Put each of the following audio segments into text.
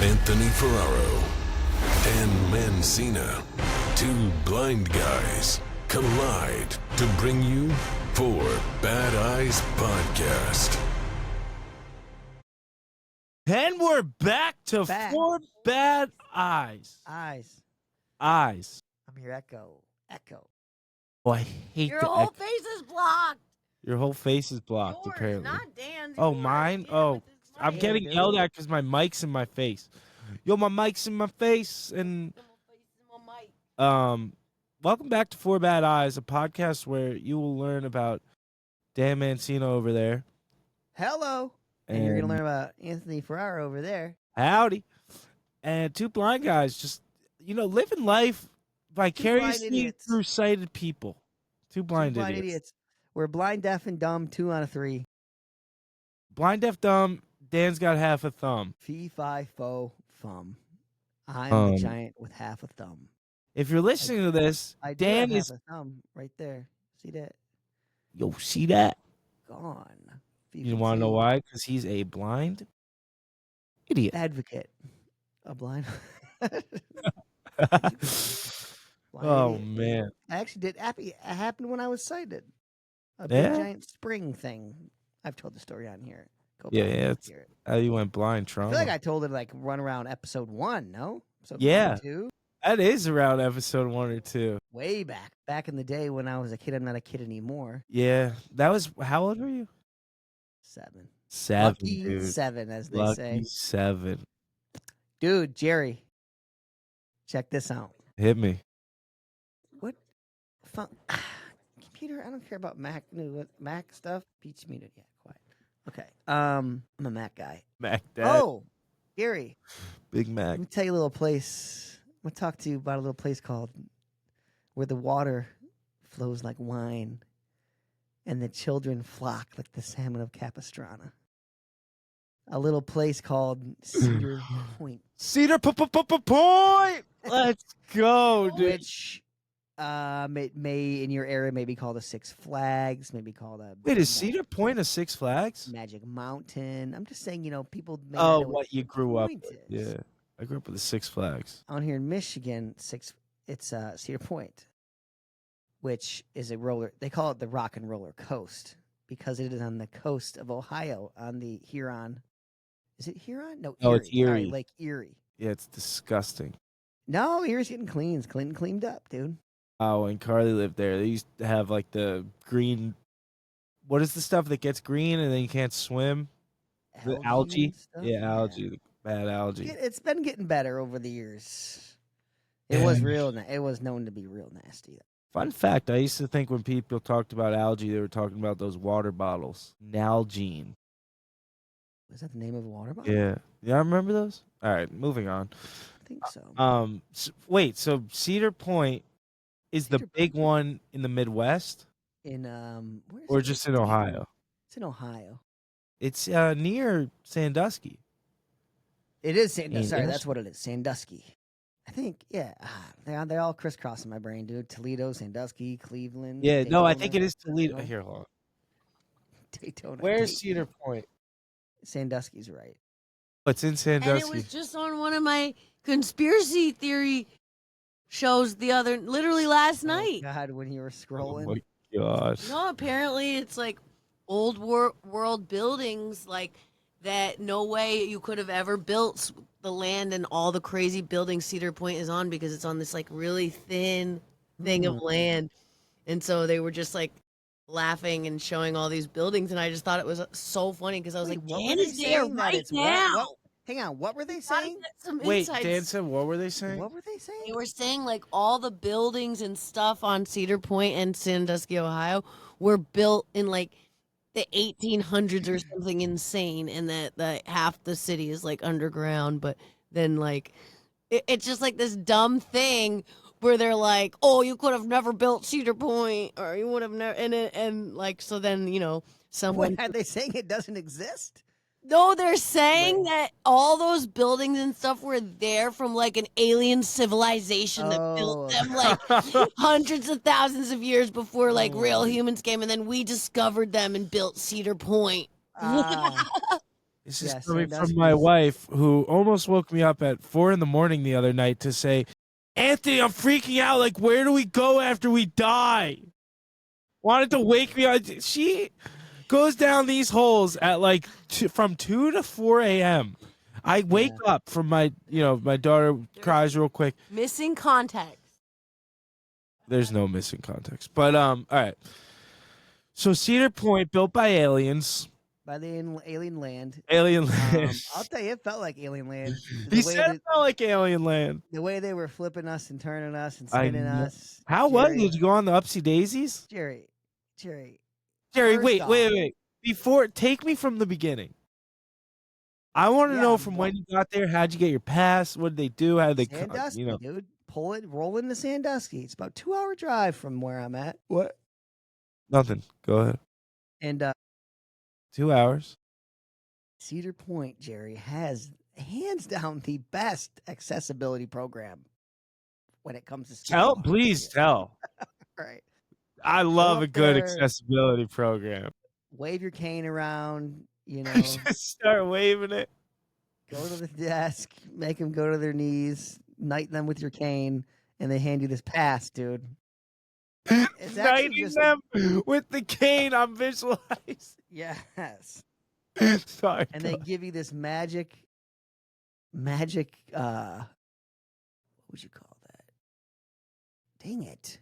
Anthony Ferraro and Mancino, two blind guys, collide to bring you Four Bad Eyes Podcast. And we're back to Four Bad Eyes. Eyes. I'm your echo. Oh, I hate Your the whole echo. face is blocked. Your whole face is blocked, Yours, apparently. not Dan's. Oh, Yours. mine? Damn Oh, it, it's I'm mine. getting yelled at because my mic's in my face. Yo, my mic's in my face. And welcome back to Four Bad Eyes, a podcast where you will learn about Dan Mancino over there. Hello. And you're going to learn about Anthony Ferraro over there. Howdy. And two blind guys just, living life vicariously through sighted people. Two blind idiots. We're blind, deaf, and dumb, 2 out of 3. Blind, deaf, dumb. Dan's got half a thumb. Fee, fi, fo, fum. I'm the giant with half a thumb. If you're listening to this, I Dan have is... half a thumb right there. See that? Yo, see that? Gone. You want to know why? Because he's a blind idiot. Advocate. A blind... Oh, idiot. man. I actually did. It happened when I was sighted. A big giant spring thing. I've told the story on here. Yeah. It's how you went blind, Trump. I feel like I told it like run around episode 1, no? Episode yeah. 1 or 2? That is around episode 1 or 2. Way back. Back in the day when I was a kid. I'm not a kid anymore. Yeah. That was, how old were you? 7. 7, Lucky dude. 7, as they Lucky say. 7. Dude, Jerry. Check this out. Hit me. What? Computer, I don't care about Mac stuff. Peach muted. Yeah, quiet. Okay. I'm a Mac guy. Mac Dad. Oh, Gary. Big Mac. Let me tell you a little place. I'm going to talk to you about a little place called where the water flows like wine and the children flock like the salmon of Capistrano. A little place called Cedar Point. Cedar Point! Let's go, dude. Which it may, in your area, may be called a Six Flags, maybe called a... Wait, is Cedar Point a Six Flags? Magic Mountain. I'm just saying, people may Oh, know what you grew up Point with. is. Yeah. I grew up with the Six Flags. Out here in Michigan, it's Cedar Point, which is a roller. They call it the Rock and Roller Coast because it is on the coast of Ohio on the Huron. Is it Huron? No, Oh, it's Erie. Sorry, Lake Erie. Yeah, it's disgusting. No, Erie's getting clean. It's cleaned up, dude. Oh, when Carly lived there, they used to have like the green. What is the stuff that gets green and then you can't swim? The algae? Yeah, algae. Bad algae. It's been getting better over the years. It was it was known to be real nasty. Fun fact, I used to think when people talked about algae, they were talking about those water bottles. Nalgene. Was that the name of a water bottle? Yeah. Yeah, I remember those? All right, moving on. I think so. Wait, so Cedar Point is the big one in the Midwest? In or just in Ohio? It's in Ohio. It's near Sandusky. It is Sandusky. Sorry, that's what it is. Sandusky. I think, yeah. They all crisscross in my brain, dude. Toledo, Sandusky, Cleveland. Yeah, Daytona, no, I think it is Toledo. No. Here, hold on. Daytona. Where's Cedar Point? Sandusky's right. It's in Sandusky. And it was just on one of my conspiracy theory shows literally last night. God, when you were scrolling. Oh my gosh. No, apparently it's like old world buildings like that. No way you could have ever built the land and all the crazy buildings Cedar Point is on because it's on this like really thin thing of land. And so they were just like laughing and showing all these buildings, and I just thought it was so funny because I was like, Dan is there right now. Hang on, what were they saying? Wait, Dan said, what were they saying? What were they saying? They were saying like all the buildings and stuff on Cedar Point and Sandusky, Ohio, were built in like the 1800s or something insane, and that half the city is like underground. But then like it's just like this dumb thing where they're like, oh, you could have never built Cedar Point, or you would have never, and like, so then, someone. What, are they saying it doesn't exist? No, they're saying that all those buildings and stuff were there from like an alien civilization that built them like hundreds of thousands of years before like real humans came, and then we discovered them and built Cedar Point. This is Yeah, coming from my Sandusky's. wife, who almost woke me up at 4 a.m. the other night to say, Anthony, I'm freaking out. Like, where do we go after we die? Wanted to wake me up. She goes down these holes at like from 2 to 4 a.m. I wake up from my daughter cries real quick. Missing context. There's no missing context. But all right. So Cedar Point, built by aliens. By the alien land. Alien land. I'll tell you, it felt like alien land. He said it felt like alien land. The way they were flipping us and turning us and spinning us. How was it? Did you go on the Upsy Daisies? Jerry. Wait. Before, take me from the beginning. I want to know from when you got there. How'd you get your pass? What did they do? How did they Sandusky, dude. Roll into Sandusky. It's about 2-hour drive from where I'm at. What? Nothing. Go ahead. And 2 hours. Cedar Point, Jerry, has hands down the best accessibility program when it comes to Please tell. Right. I love a good accessibility program. Wave your cane around, Just start waving it. Go to the desk, make them go to their knees, knight them with your cane, and they hand you this pass, dude. It's Knighting them with the cane, I'm visualizing. Yes. Sorry. And they give you this magic, what would you call that? Dang it.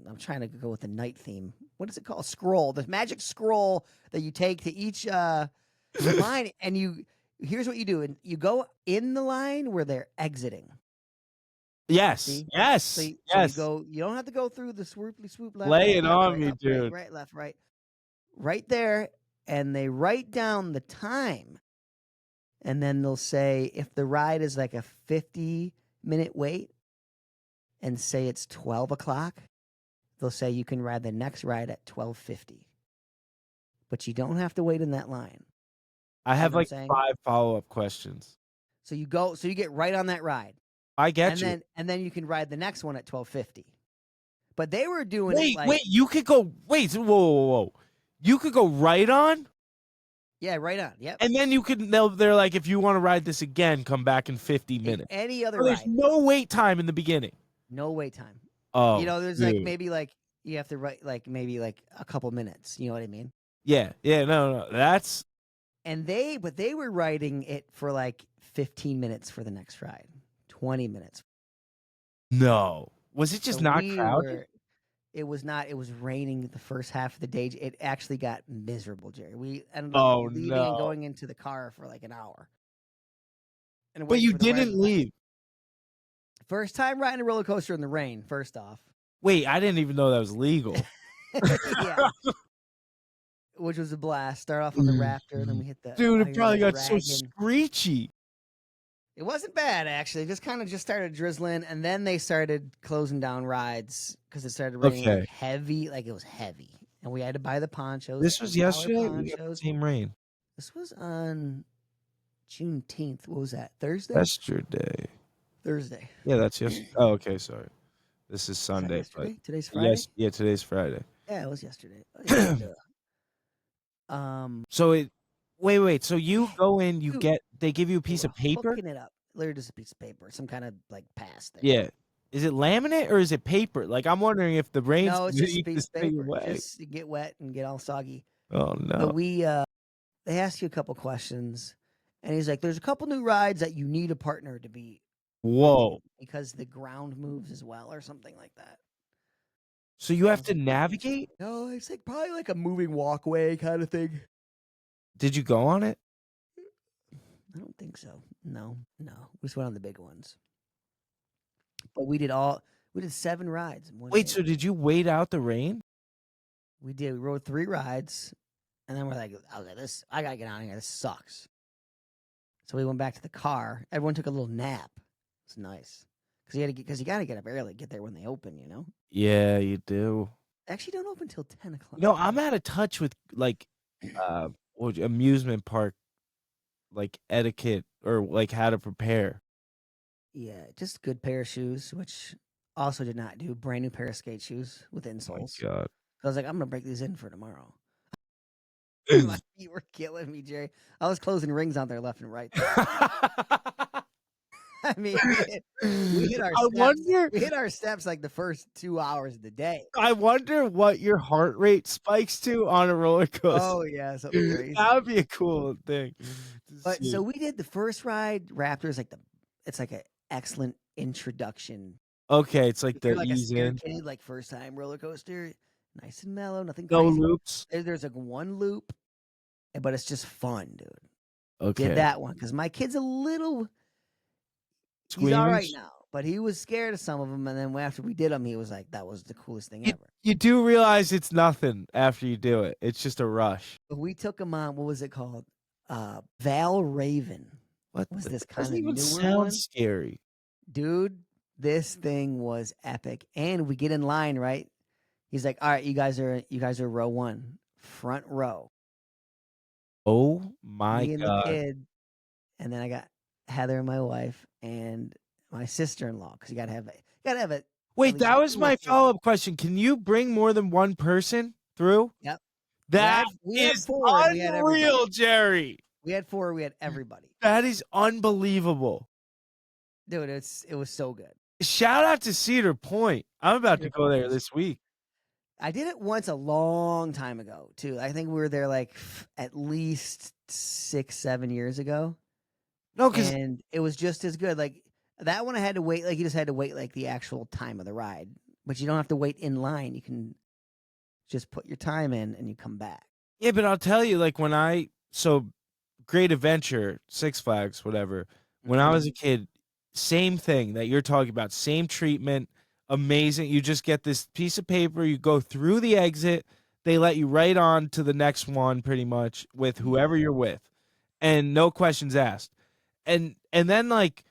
I'm trying to go with the night theme. What is it called? Scroll. The magic scroll that you take to each line, and here's what you do. And you go in the line where they're exiting. Yes. See? Yes. So you don't have to go through the swooply swoop left. Lay it on right, me, up, dude. Right, left, right. Right there, and they write down the time. And then they'll say if the ride is like a 50-minute wait and say it's 12 o'clock, they'll say you can ride the next ride at 12:50. But you don't have to wait in that line. I have like 5 follow-up questions. So you get right on that ride. I get you. And then you can ride the next one at 12:50. But they were doing you could go whoa. You could go right on? Yeah, right on. Yep. And then they're like, if you want to ride this again, come back in 50 minutes. Any other ride. There's no wait time in the beginning. No wait time. Oh, there's dude. like maybe like you have to write like maybe like a couple minutes. You know what I mean? Yeah. No. That's. And they were writing it for like 15 minutes for the next ride, 20 minutes. No. Was it just not crowded? It was not. It was raining the first half of the day. It actually got miserable, Jerry. We ended up leaving and going into the car for like an hour. But you didn't leave. First time riding a roller coaster in the rain, first off. Wait, I didn't even know that was legal. Yeah. Which was a blast. Start off on the Raptor, then we hit the... Dude, it probably got so screechy. It wasn't bad, actually. It just started drizzling, and then they started closing down rides because it started raining heavy. Like, it was heavy. And we had to buy the ponchos. This was yesterday? We got the same rain. This was on Juneteenth. What was that? Thursday? Yesterday. Thursday. Yeah, that's yesterday. Oh, okay, sorry. This is Sunday. But today's Friday? Yeah, today's Friday. Yeah, it was yesterday. So wait. So you go in, they give you a piece of paper? Hooking it up. Literally just a piece of paper. Some kind of like pass thing. Yeah. Is it laminate or is it paper? Like, I'm wondering if the rain's No, it's just a piece of paper. Away. Just to get wet and get all soggy. Oh, no. But they ask you a couple questions, and he's like, there's a couple new rides that you need a partner to be. Whoa. Because the ground moves as well or something like that. So you have to navigate? No, it's like probably like a moving walkway kind of thing. Did you go on it? I don't think so. No. We just went on the big ones. But we did 7 rides in one day. So did you wait out the rain? We did. We rode 3 rides, and then we're like, okay, I gotta get out of here. This sucks. So we went back to the car. Everyone took a little nap. It's nice. Because you gotta get up early, get there when they open, you know? Yeah, you do. Actually don't open till 10 o'clock. No, I'm out of touch with like amusement park like etiquette or like how to prepare. Yeah, just a good pair of shoes, which also did not do. Brand new pair of skate shoes with insoles. Oh my God. So I was like, I'm gonna break these in for tomorrow. My feet were killing me, Jerry. I was closing rings on there left and right. I mean, we hit our I steps. wonder. We hit our steps like the first 2 hours of the day. I wonder what your heart rate spikes to on a roller coaster. Oh yeah, something crazy. That would be a cool thing. But so we did the first ride. Raptors it's like an excellent introduction. Okay, it's like If you're the like a ease scared in. kid, like first time roller coaster, nice and mellow, nothing No crazy. loops. There's like one loop, but it's just fun, dude. Okay. Did that one because my kid's a little. He's all right now, but he was scared of some of them. And then after we did them, he was like, "That was the coolest thing ever." You do realize it's nothing after you do it. It's just a rush. But we took him on. What was it called? Val Raven. What was this doesn't kind of even newer sound one? scary, Dude, this thing was epic. And we get in line, right? He's like, "All right, you guys are row 1, front row." Oh my Me and god! the kid, and then I got Heather, my wife, and my sister-in-law. Because you gotta have it. Wait, that was my follow-up question. Can you bring more than one person through? Yep. That we had is 4. And we had unreal, Jerry. We had 4. We had everybody. That is unbelievable. Dude, it was so good. Shout out to Cedar Point. I'm about to go there this week. I did it once a long time ago too. I think we were there like at least 6-7 years ago. No, because and it was just as good. Like that one, I had to wait. Like you just had to wait like the actual time of the ride, but you don't have to wait in line. You can just put your time in and you come back. yeah, but I'll tell you, like Great Adventure, Six Flags, whatever. When I was a kid, same thing that you're talking about, same treatment, amazing. You just get this piece of paper, you go through the exit, they let you right on to the next one pretty much with whoever you're with, and no questions asked. And then like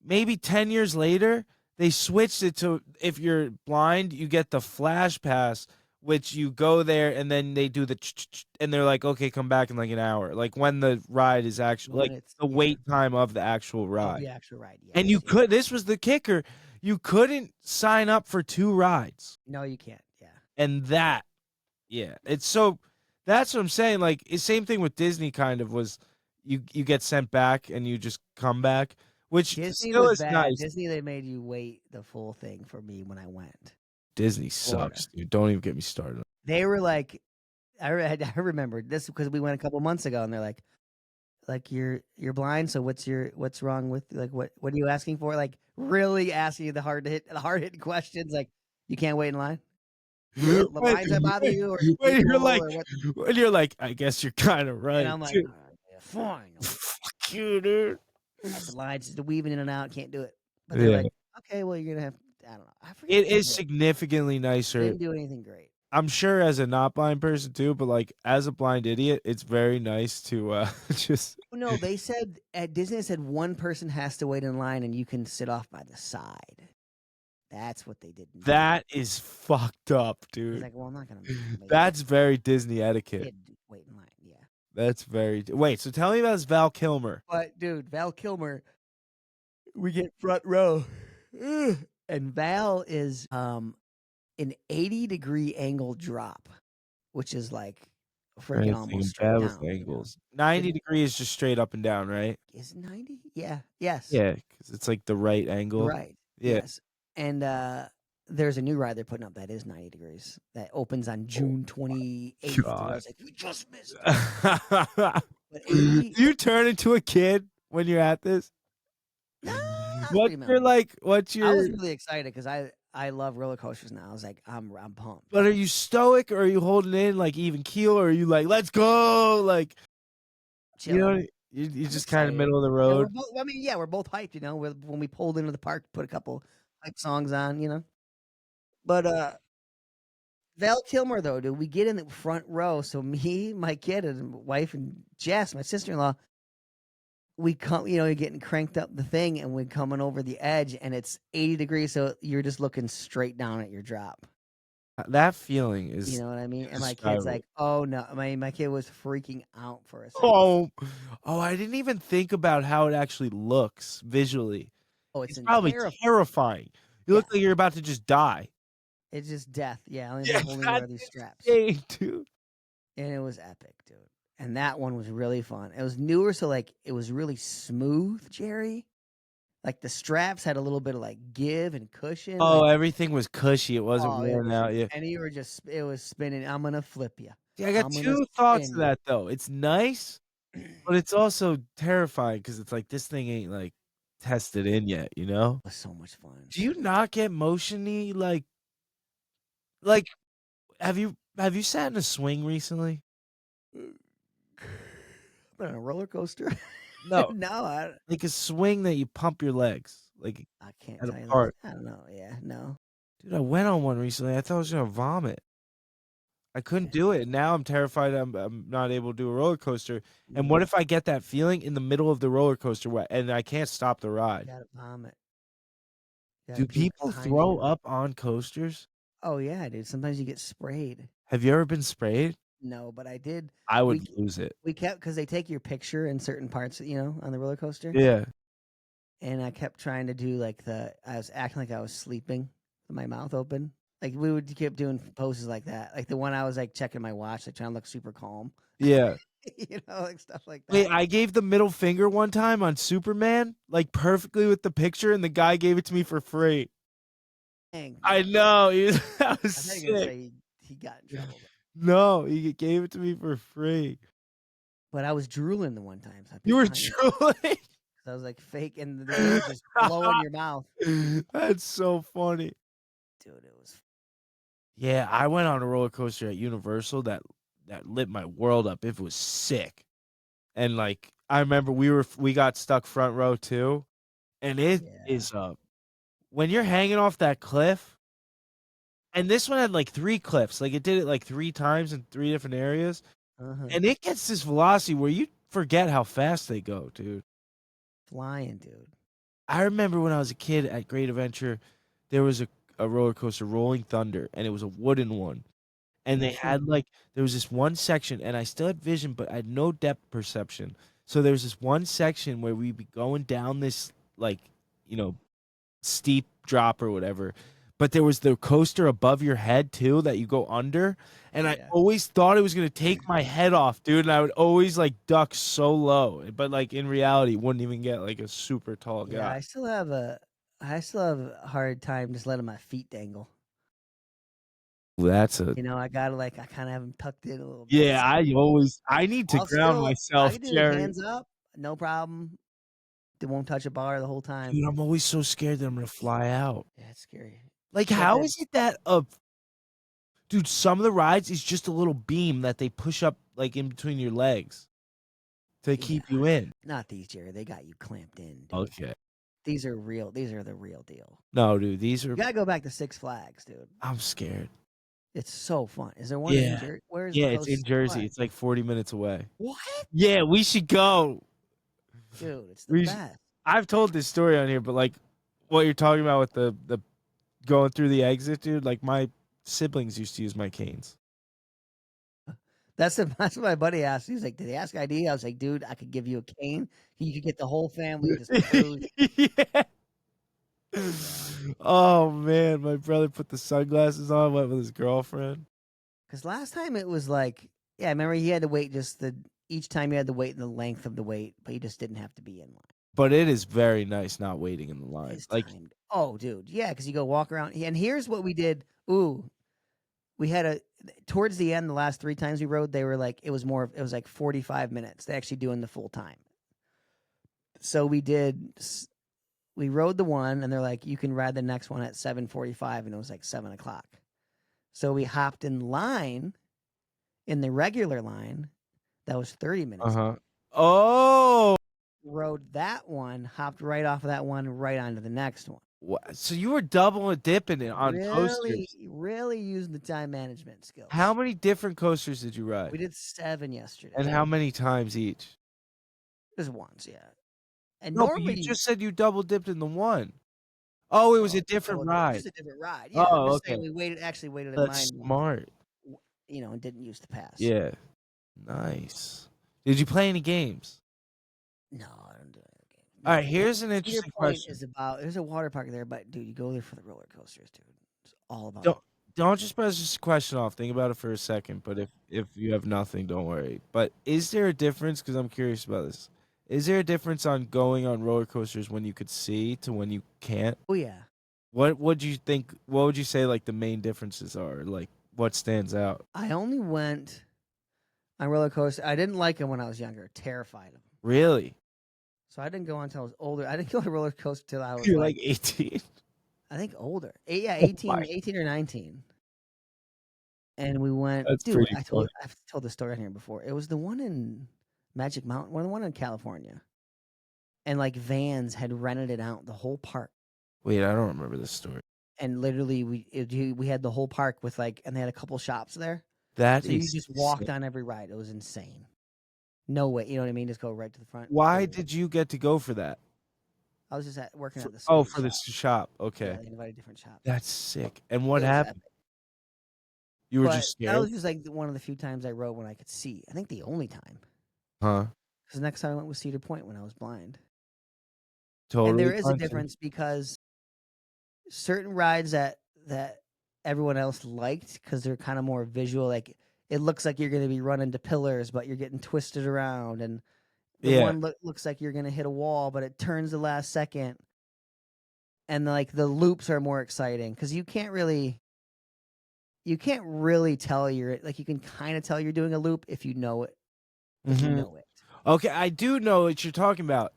maybe 10 years later, they switched it to if you're blind, you get the flash pass, which you go there and then they do the and they're like, okay, come back in like an hour, like when the ride is actually like the wait time of the actual ride. The actual ride, yes, and you could. This was the kicker. You couldn't sign up for 2 rides. No, you can't. Yeah. And that, yeah, it's so. That's what I'm saying. Like, same thing with Disney. Kind of was you get sent back and you just come back, which Disney still was is bad. nice. Disney, they made you wait the full thing for me when I went. Disney sucks, dude. Don't even get me started. They were like, I remember this because we went a couple months ago, and they're like you're blind, so what's wrong with like what are you asking for? Like really asking you the hard hitting questions. Like you can't wait in line. The lines that bother you, or when you're like, I guess you're kind of right. And I'm like, fine, fuck you, dude. The lines just weaving in and out, can't do it. But they're like, okay, well you're gonna have. I don't know. I forget. It is significantly nicer. Didn't do anything great. I'm sure as a not blind person too, but like as a blind idiot, it's very nice to just. No, they said at Disney, said one person has to wait in line and you can sit off by the side. That's what they did. That is fucked up, dude. He's like, well, I'm not gonna. That's very Disney etiquette. Wait in line, yeah. That's very. Wait, so tell me about this Val Kilmer. But dude, Val Kilmer, we get front row, and Val is an 80-degree angle drop, which is like freaking almost straight down. Angles. 90 degrees is just straight up and down, right? Is 90? Yeah. Yes. Yeah, because it's like the right angle. Right. Yeah. Yes. And there's a new ride they're putting up that is 90 degrees that opens on June 28th. I was like, we just missed it. But 80, do you turn into a kid when you're at this? Nah, What's your? I was really excited because I love roller coasters now. I was like, I'm pumped. But are you stoic or are you holding in like even keel or are you like, let's go? Like, Chill. you know, you just kind of middle of the road. Yeah, we're both hyped, you know, when we pulled into the park, put a couple hype songs on, you know. But Val Kilmer, though, dude, we get in the front row. So me, my kid, and wife, and Jess, my sister-in-law, we come, you know, you're getting cranked up the thing, and we're coming over the edge, and it's 80 degrees, so you're just looking straight down at your drop. That feeling is, you know what I mean? And my kid's like, oh no, my kid was freaking out for a second. Oh, I didn't even think about how it actually looks visually. Oh, it's probably terrifying. You look like you're about to just die. It's just death. Yeah, only holding one of these straps. Insane, dude. and it was epic, dude. And that one was really fun. It was newer, so like it was really smooth, Jerry. Like the straps had a little bit of like give and cushion. Oh, Like, everything was cushy. It wasn't it worn was, out. Yeah. and you were just, it was spinning. I'm gonna flip you. Yeah, I got I'm gonna two thoughts spin to you. that though. It's nice, but it's also terrifying because it's like this thing ain't like tested in yet, you know? It was so much fun. Do you not get motiony like have you sat in a swing recently? But on a roller coaster, No, no, like a swing that you pump your legs like I can't at a tell you that. park. I don't know. Yeah, no. Dude, I went on one recently. I thought I was gonna vomit. I couldn't do it. And now I'm terrified I'm not able to do a roller coaster. And what if I get that feeling in the middle of the roller coaster and I can't stop the You ride? gotta vomit. You Do gotta puke people behind throw you. up on coasters? Oh yeah, dude. Sometimes you get sprayed. Have you ever been sprayed? No, but I did. I We would lose it. we kept because they take your picture in certain parts, on the roller coaster. Yeah. And I kept trying to do like I was acting like I was sleeping with my mouth open. Like we would keep doing poses like that. Like the one I was like checking my watch, like trying to look super calm. Yeah. Like stuff like that. Wait, I gave the middle finger one time on Superman, like perfectly with the picture, and the guy gave it to me for free. Dang. I know. That was I thought you were gonna sick. say he got in trouble. No, he gave it to me for free. But I was drooling the one time. So I You were picked mine. drooling? I was like fake, and the drool was just blowing your mouth. That's so funny. Dude, it was. Yeah, I went on a roller coaster at Universal that lit my world up. It was sick. And like I remember we got stuck front row too. And it is when you're hanging off that cliff, and this one had like 3 cliffs. Like it did it like 3 times in 3 different areas. And it gets this velocity where you forget how fast they go, dude. Flying, dude. I remember when I was a kid at Great Adventure, there was a roller coaster, Rolling Thunder, and it was a wooden one. And they had like there was this one section, and I still had vision, but I had no depth perception. So there was this one section where we'd be going down this like, steep drop or whatever. But there was the coaster above your head too that you go under. And I always thought it was gonna take my head off, dude. And I would always like duck so low. But like in reality, wouldn't even get like a super tall guy. Yeah, I still have a hard time just letting my feet dangle. That's a I gotta I kind of have them tucked in a little bit. yeah. I need to ground I myself, can do Jerry. hands up, no problem. They won't touch a bar the whole time. Dude, I'm always so scared that I'm gonna fly out. Yeah, it's scary. Like, how is it that dude, some of the rides is just a little beam that they push up like in between your legs to keep you in. Not these, Jerry. They got you clamped in. Dude. Okay. These are real. These are the real deal. No, dude, these are. You gotta go back to Six Flags, dude. I'm scared. It's so fun. Is there one Yeah. in Jersey? Where's Yeah, the it's in closest Jersey. one? It's like 40 minutes away. What? Yeah, we should go. Dude, it's the best. I've told this story on here, but like what you're talking about with the going through the exit, dude, like my siblings used to use my canes. That's what my buddy asked. He was like, "Did they ask ID?" I was like, "Dude, I could give you a cane. You could get the whole family just cruise." Yeah. Oh man, my brother put the sunglasses on, went with his girlfriend. Because last time it was like, I remember he had to wait each time you had to wait in the length of the wait, but you just didn't have to be in line. But it is very nice not waiting in the line. It's Like, timed. Oh, dude, yeah, because you go walk around. And here's what we did. Ooh, we had towards the end, the last 3 times we rode, they were like, it was like 45 minutes. They actually doing the full time. So we rode the one, and they're like, you can ride the next one at 7:45, and it was like 7:00. So we hopped in line, in the regular line, that was 30 minutes. Oh, Rode that one, hopped right off of that one, right onto the next one. so you were double dipping it on coasters. Really using the time management skills. How many different coasters did you ride? We did 7 yesterday. And how many times each? Just once, yeah. And No, but normally you just said you double dipped in the one. Oh, it was a different ride. Just a different ride. Yeah. Oh, I'm just saying okay. we actually waited in That's line. smart. And didn't use the pass. Yeah. Nice. Did you play any games? No, I don't do any games. All right, here's an Cedar interesting Point question. there's a water park there, but dude, you go there for the roller coasters, dude. It's all about Don't don't just press this question off. Think about it for a second. But if you have nothing, don't worry. But is there a difference? Because I'm curious about this. Is there a difference on going on roller coasters when you could see to when you can't? Oh yeah. What would you think? What would you say like the main differences are? Like what stands out? I only went on roller coaster. I didn't like them when I was younger. Terrified of them. Really? So I didn't go until I was older. I didn't go on a roller coaster till I was You're like, like 18. I think older. Yeah, Oh 18, my, 18 or 19. And we went, that's dude. pretty funny. I've told this story on here before. It was the one in Magic Mountain, the one in California, and like vans had rented it out the whole park. Wait, I don't remember this story. And literally, we had the whole park with like, and they had a couple shops there. That So you is just walked sick. on every ride. It was insane. No way, you know what I mean? Just go right to the front. Why Go. did you get to go for that? I was just working at the Oh, skate for the shop. shop. Yeah, Okay. they invited different shops. That's sick. And what It was happened? epic. You were But just that scared? was just like one of the few times I rode when I could see. I think the only time. Huh? Because next time I went was Cedar Point when I was blind. Totally. And there is a fine, too. difference because certain rides that everyone else liked because they're kind of more visual, like it looks like you're going to be running to pillars, but you're getting twisted around, and the Yeah. one looks like you're going to hit a wall, but it turns the last second, and like the loops are more exciting because you can't really tell you're like you can kind of tell you're doing a loop if you know it. If you Mhm. know it. Okay, I do know what you're talking about.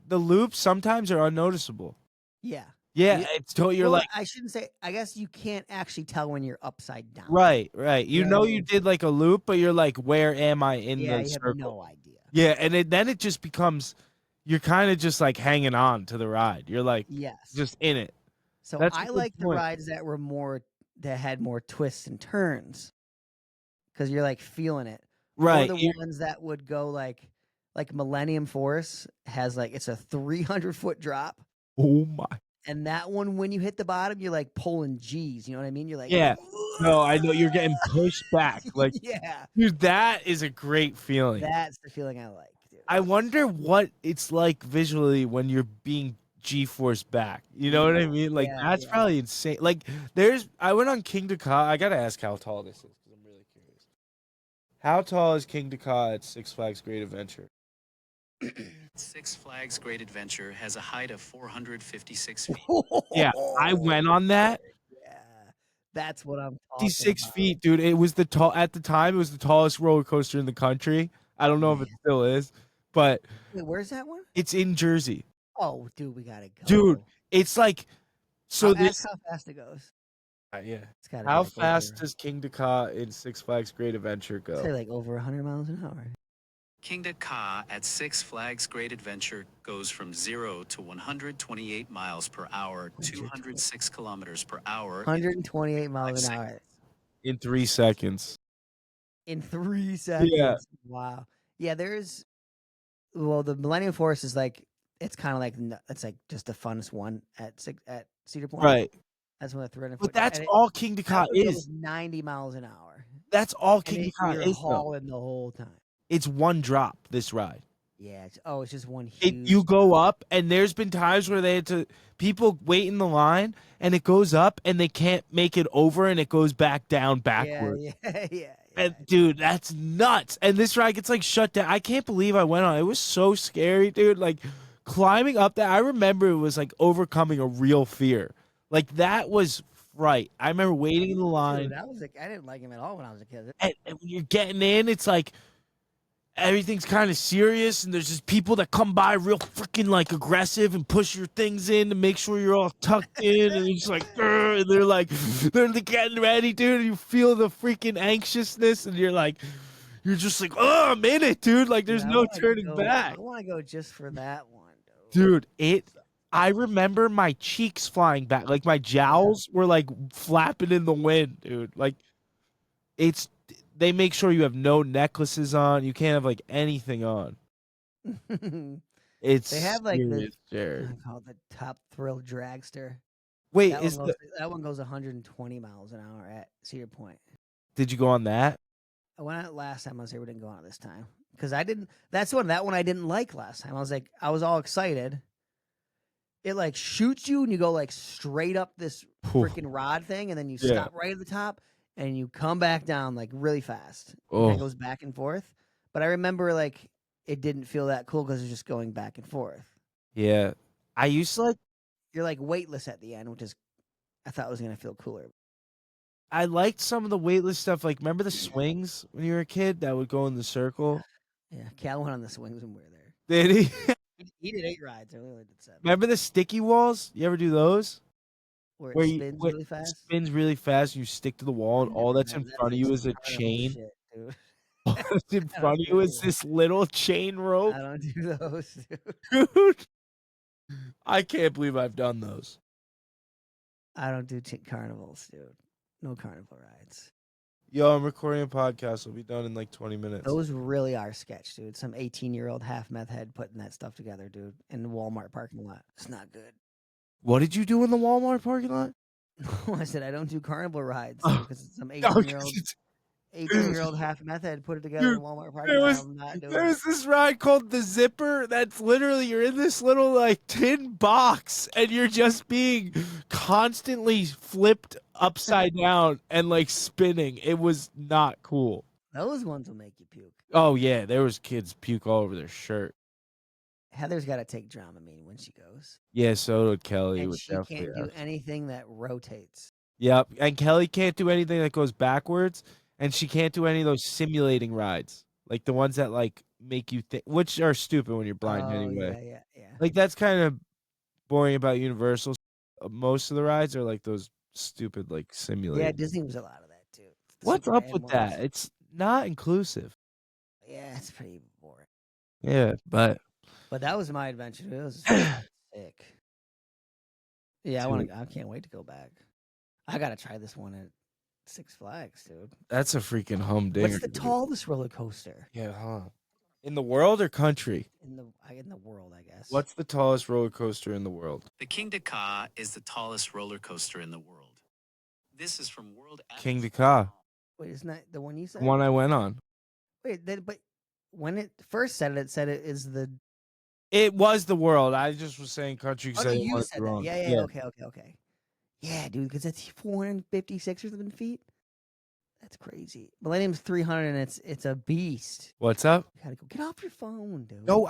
The loops sometimes are unnoticeable. Yeah. Yeah, You- it's you're well, like I shouldn't say. I guess you can't actually tell when you're upside down. right. You know know what I you mean? did like a loop, but you're like, where am I in Yeah, the you have circle? no idea. Yeah, and then it just becomes you're kind of just like hanging on to the ride. You're like Yes. just in it. So That's a I good like the point. rides that had more twists and turns because you're like feeling it. Or Right. the ones that would go like Millennium Force has like it's a 300-foot drop, Oh my. and that one when you hit the bottom you're like pulling G's. You know what I mean? You're like Yeah. No, I know you're getting pushed back. Like, yeah, dude, that is a great feeling. that's the feeling I like. Dude. I wonder what it's like visually when you're being G-force back. You know what I mean? Like Yeah, that's yeah. probably insane. Like I went on King Dakar. I gotta ask how tall this is because I'm really curious. How tall is King Dakar at Six Flags Great Adventure? Six Flags Great Adventure has a height of 456 feet. Yeah, I went on that. Yeah, that's what I'm talking 56 about. feet, dude. It was at the time. It was the tallest roller coaster in the country. I don't know if it still is, but Wait, where's that one? it's in Jersey, Oh, dude, we gotta go. dude. It's like so. Ask how fast it goes. Yeah. It's gotta How be like fast does King Dakar in Six Flags Great Adventure say go? like over 100 miles an hour. King Dakar at Six Flags Great Adventure goes from 0 to 128 miles per hour, 206 kilometers per hour. 128 miles an hour In 3 seconds. in 3 seconds. Yeah. Wow. Yeah, the Millennium Force is like it's kind of like it's like just the funnest one at Cedar Point. Right. That's when the 300 But foot. that's and all King that Dakar one is. goes 90 miles an hour. That's all And King you're Dakar is, though. hauling the whole time. It's one drop, this ride. Yeah. It's just one huge. You go up, and there's been times where people wait in the line, and it goes up, and they can't make it over, and it goes back down backwards. Yeah. And dude, that's nuts. And this ride gets like shut down. I can't believe I went on. It was so scary, dude. Like climbing up that. I remember it was like overcoming a real fear. Like that was fright. I remember waiting in the line. Dude, I didn't like him at all when I was a kid. And when you're getting in, it's like everything's kind of serious, and there's just people that come by real freaking like aggressive and push your things in to make sure you're all tucked in, and you're just like, "Grr," and they're getting ready, dude. And you feel the freaking anxiousness, and you're just like, oh, I'm in it, dude. Like there's Dude, I no wanna turning go- back, I want to go just for that one, dude. I remember my cheeks flying back, like my jowls were like flapping in the wind, dude. Like they make sure you have no necklaces on. You can't have like anything on. It's They have like serious, Jared. called the Top Thrill Dragster. Wait, That one goes 120 miles an hour at Cedar Point. did you go on that? I went on it last time. I was here. We didn't go on it this time because I didn't. That one I didn't like last time. I was all excited, it like shoots you and you go like straight up this freaking rod thing, and then you Yeah. stop right at the top and you come back down like really fast. It Oh. kind of goes back and forth. But I remember like it didn't feel that cool because it's just going back and forth. Yeah. I used to like You're like weightless at the end, which is I thought was gonna feel cooler. I liked some of the weightless stuff. Like, remember the swings when you were a kid that would go in the circle? Yeah, Cal went on the swings when we were there. Did he? He did 8 rides. I only did 7. Remember the sticky walls? You ever do those? Where it Where spins really it fast. spins really fast, and you stick to the wall, and all that's in That front of is you is a carnival chain. shit, dude. All that's in I front of don't you do is that. this little chain rope. I don't do those, dude. Dude, I can't believe I've done those. I don't do carnivals, dude. No carnival rides. Yo, I'm recording a podcast. We'll be done in like 20 minutes. Those really are sketch, dude. Some 18-year-old half meth head putting that stuff together, dude, in the Walmart parking lot. It's not good. What did you do in the Walmart parking lot? I said I don't do carnival rides Oh. because some No, 18-year-old half meth head put it together in a Walmart parking lot. I'm not doing there it. was this ride called the Zipper that's literally you're in this little like tin box and you're just being constantly flipped upside down and like spinning. It was not cool. Those ones will make you puke. Oh yeah, there was kids puke all over their shirt. Heather's got to take Dramamine when she goes. Yeah, so did Kelly. And would she definitely can't do have. anything that rotates. Yep, and Kelly can't do anything that goes backwards, and she can't do any of those simulating rides, like the ones that like make you think, which are stupid when you're blind anyway. Yeah. Like that's kind of boring about Universal. Most of the rides are like those stupid like Yeah, simulated. Disney was a lot of that too. The What's super up with animals. that? It's not inclusive. Yeah, it's pretty boring. Yeah, but that was my adventure. It was sick. Yeah, I can't wait to go back. I gotta try this one at Six Flags, dude. that's a freaking humdinger. What's the dude. tallest roller coaster Yeah, huh? In the world or country? in the world? I guess. What's the tallest roller coaster in the world? The King de Ka is the tallest roller coaster in the world. This is from World King Atlas. de Ka, Wait, isn't that the one you the said? one I went on. Wait, but when it first said it said it is the. It was the world. I just was saying country Oh because no, I didn't you want it said wrong. that. Yeah. Okay. Yeah, dude, because that's 456 or something feet. That's crazy. Millennium's 300, and it's a beast. What's up? You gotta go get off your phone, dude. No,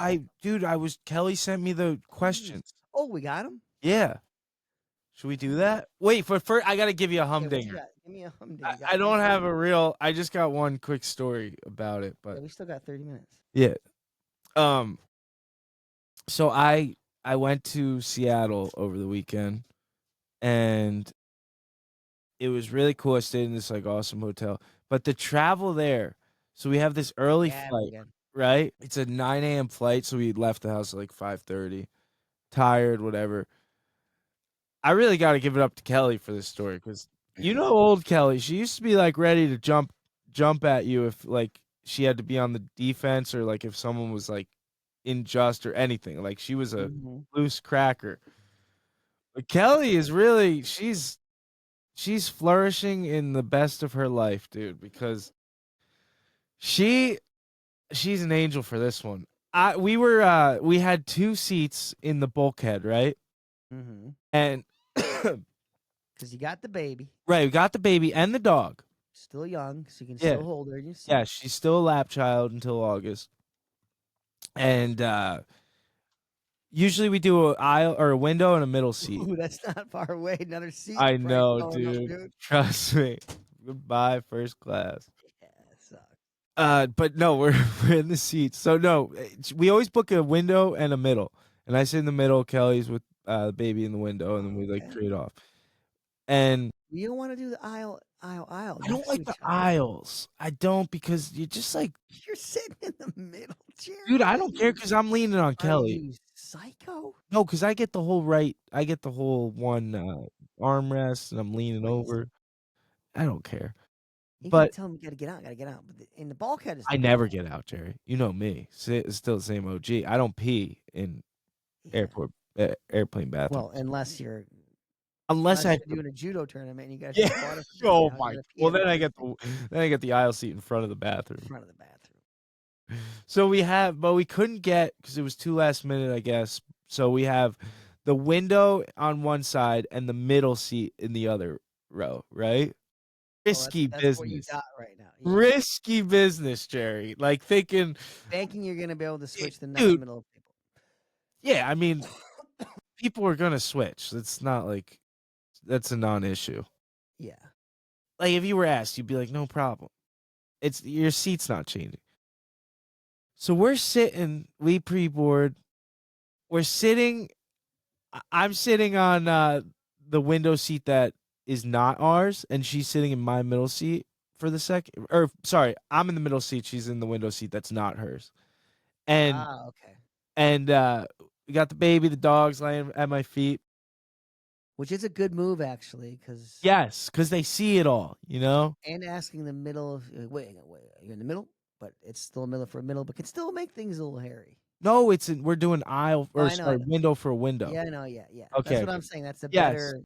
Kelly sent me the questions. Oh, we got him. Yeah. Should we do that? Wait, for first, I got to give you a Okay, what you humdinger. got? Give me a humdinger. I don't have a real, I just got one quick story about it, Yeah, but we still got 30 minutes. yeah. So I went to Seattle over the weekend and it was really cool. I stayed in this like awesome hotel, but the travel there, so we have this early Yeah, flight, we good. right? It's a 9 a.m. flight, so we left the house at like 5:30, tired, whatever. I really got to give it up to Kelly for this story because you know old Kelly. She used to be like ready to jump at you if like she had to be on the defense or like if someone was like unjust or anything. Like she was a loose cracker. But Kelly is really she's flourishing in the best of her life, dude, because she's an angel for this one. We had 2 seats in the bulkhead, right? Mm-hmm. And Because you got the baby, right, we got the baby and the dog. still young, so you can Yeah. still hold her in your seat. Yeah, she's still a lap child until August. And usually we do an aisle or a window and a middle seat. Ooh, that's not far away. Another seat. I price know, going up, dude. Trust me. Goodbye, first class. Yeah, that sucks. But no, we're in the seats. So no, we always book a window and a middle. And I sit in the middle, Kelly's with the baby in the window, and then we like Okay. trade off. And You don't want to do the aisle. I You don't have to like switch the up. aisles. I don't because you're just like, You're sitting in the middle, Jerry. dude, I don't care because I'm leaning on Are Kelly. you psycho? No, because I get the whole one armrest, and I'm leaning Crazy. over. I don't care. You gotta But tell him you gotta get out. Gotta get out. But in the bulkhead is. I never get out, Jerry. You know me. It's still the same OG. I don't pee in airplane bathroom. Well, unless you're Unless I doing a judo tournament and you got yeah. water. Oh my. Well, then I get the aisle seat in front of the bathroom. in front of the bathroom. So but we couldn't get because it was too last minute, I guess. So we have the window on one side and the middle seat in the other row, right? Risky That's what you business. got right now. Yeah. Risky business, Jerry. Like thinking, Banking, you're gonna be able to switch the dude, middle of people. yeah, I mean, people are gonna switch. It's not like that's a non-issue. Yeah. Like if you were asked, you'd be like, no problem. It's your seat's not changing. So we're sitting, we pre-board. We're sitting. I'm sitting on the window seat that is not ours, and she's sitting in my middle seat for the second. Or sorry, I'm in the middle seat. She's in the window seat that's not hers. And Okay. and we got the baby, the dog's laying at my feet. Which is a good move, actually, because Yes, because they see it all, you know. and asking the middle of wait, you're in the middle, but it's still a middle for a middle, but can still make things a little hairy. No, we're doing aisle Oh, or I know, I sorry, know. window for window. Yeah, I know, yeah. Okay. That's what I'm saying. That's the Yes. better,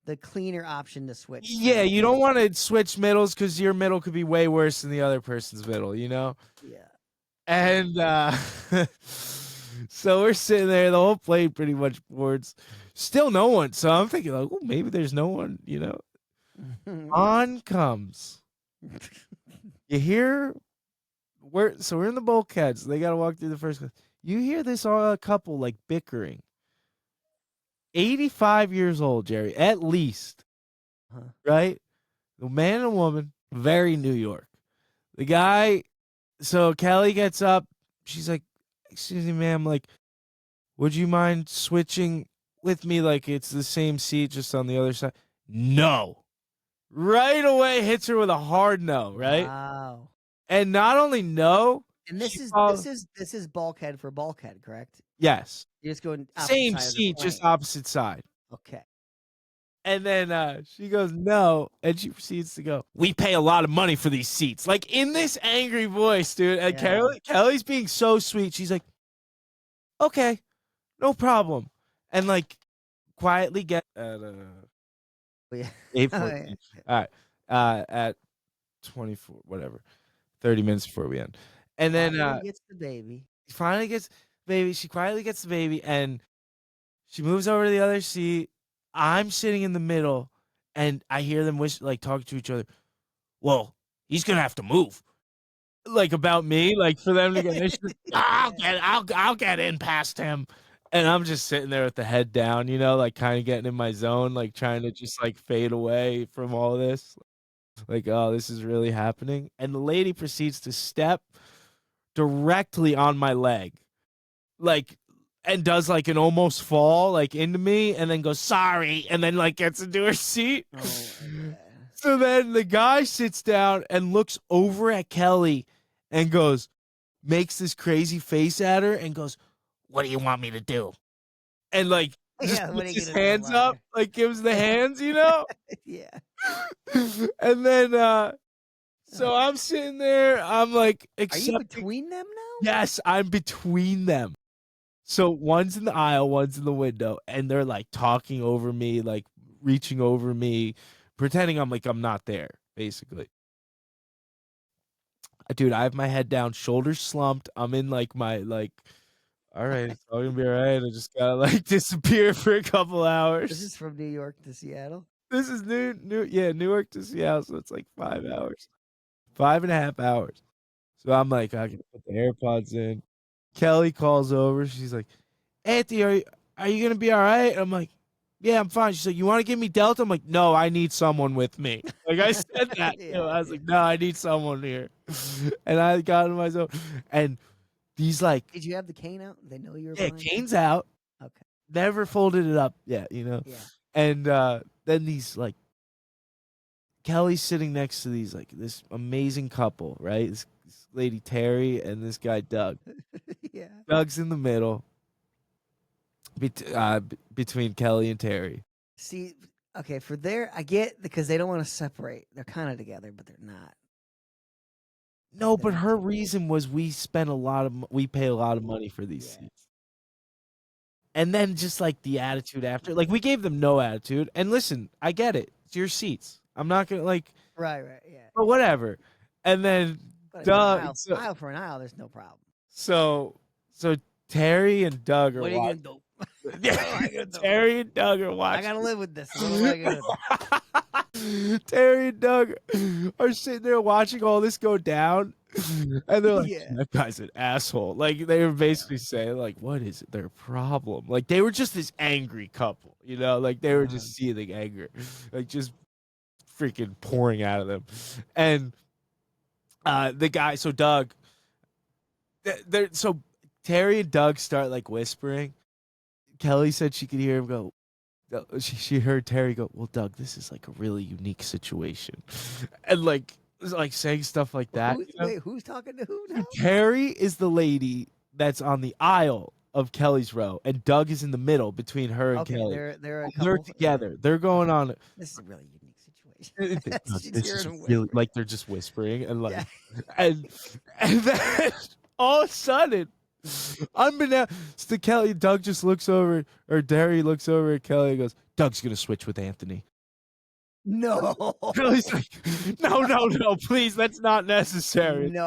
the cleaner option to switch. Yeah, you don't want to switch middles because your middle could be way worse than the other person's middle, you know? Yeah. And so we're sitting there, the whole plane pretty much boards. Still no one. So I'm thinking, like, oh, maybe there's no one, you know? On comes. You hear we're in the bulkheads. They gotta walk through the first class. You hear this couple like bickering. 85 years old, Jerry, at least. Huh. Right? The man and woman, very New York. The guy, so Kelly gets up. She's like, excuse me, ma'am, like, would you mind switching with me? Like, it's the same seat, just on the other side. No. Right away hits her with a hard no, right? Wow. And not only no, And this she is follows- this is bulkhead for bulkhead, correct? yes. You're just going opposite Same side of the seat, just plane. opposite side. Okay. And then she goes, no. And she proceeds to go, we pay a lot of money for these seats. Like in this angry voice, dude. And Yeah. Kelly's being so sweet. She's like, okay, no problem. And like quietly get at Yeah. 8:14. All right. At 24, whatever. 30 minutes before we end. And then Finally gets the baby. finally gets baby. She quietly gets the baby and she moves over to the other seat. I'm sitting in the middle, and I hear them like talking to each other. Well, he's gonna have to move, like about me, like for them to get. I'll get in past him, and I'm just sitting there with the head down, you know, like kind of getting in my zone, like trying to just like fade away from all this. Like, oh, this is really happening, and the lady proceeds to step directly on my leg, like. And does like an almost fall like into me and then goes sorry and then like gets into her seat. Oh, okay. So then the guy sits down and looks over at Kelly and goes, makes this crazy face at her and goes, what do you want me to do? And like just Yeah, what are puts you his gonna do, hands up, liar? like gives the hands, you know? Yeah. And then so I'm sitting there, I'm like Are you accepting. between them now? Yes, I'm between them. So one's in the aisle, one's in the window, and they're like talking over me, like reaching over me, pretending I'm not there, basically. Dude, I have my head down, shoulders slumped. I'm in like my all right, it's all gonna be all right. I just gotta like disappear for a couple hours. This is from New York to Seattle. This is Newark to Seattle, so it's like 5 hours. 5.5 hours. So I'm like, I can put the AirPods in. Kelly calls over. She's like, Anthony, are you gonna be all right? I'm like, yeah, I'm fine. She's like, you want to give me Delta? I'm like, no, I need someone with me. Like I said that. Yeah, I was like, no, I need someone here. And I got in myself. And these like, Did you have the cane out? They know you were yeah, blind? cane's out. Okay. Never folded it up yet, you know. Yeah. And then these like, Kelly's sitting next to these like this amazing couple, right? This lady Terry and this guy Doug. Yeah. Doug's in the middle between Kelly and Terry. See, okay, for there, I get because they don't want to separate. They're kind of together, but they're not. No, but her reason was we pay a lot of money for these Yeah. seats. And then just like the attitude after, like we gave them no attitude. And listen, I get it. It's your seats. I'm not gonna like, Right, yeah. but whatever. And then But Doug, aisle for an aisle, there's no problem. so Terry and Doug are What are you gonna do? Terry and Doug are I watching. gotta live with this. What am I gonna do? Terry and Doug are sitting there watching all this go down, and they're like, Yeah. "That guy's an asshole." Like they were basically saying, "Like, what is their problem?" Like they were just this angry couple, you know? Like they were just seething anger, like just freaking pouring out of them. And the guy, so Doug, they're so Terry and Doug start like whispering. Kelly said she could hear him go. She heard Terry go, "Well, Doug, this is like a really unique situation," and like saying stuff like that. Who's, you know? wait, who's talking to who now? Terry is the lady that's on the aisle of Kelly's row, and Doug is in the middle between her and Okay, Kelly. they're a They're couple. together. They're going on. This is a really unique situation. She's This hearing is him really whisper. like they're just whispering and like, Yeah. and then all of a sudden, unbeknownst to Kelly, Doug just looks over, or Terry looks over at Kelly and goes, "Doug's gonna switch with Anthony." No. Kelly's like, no, please, that's not necessary. No,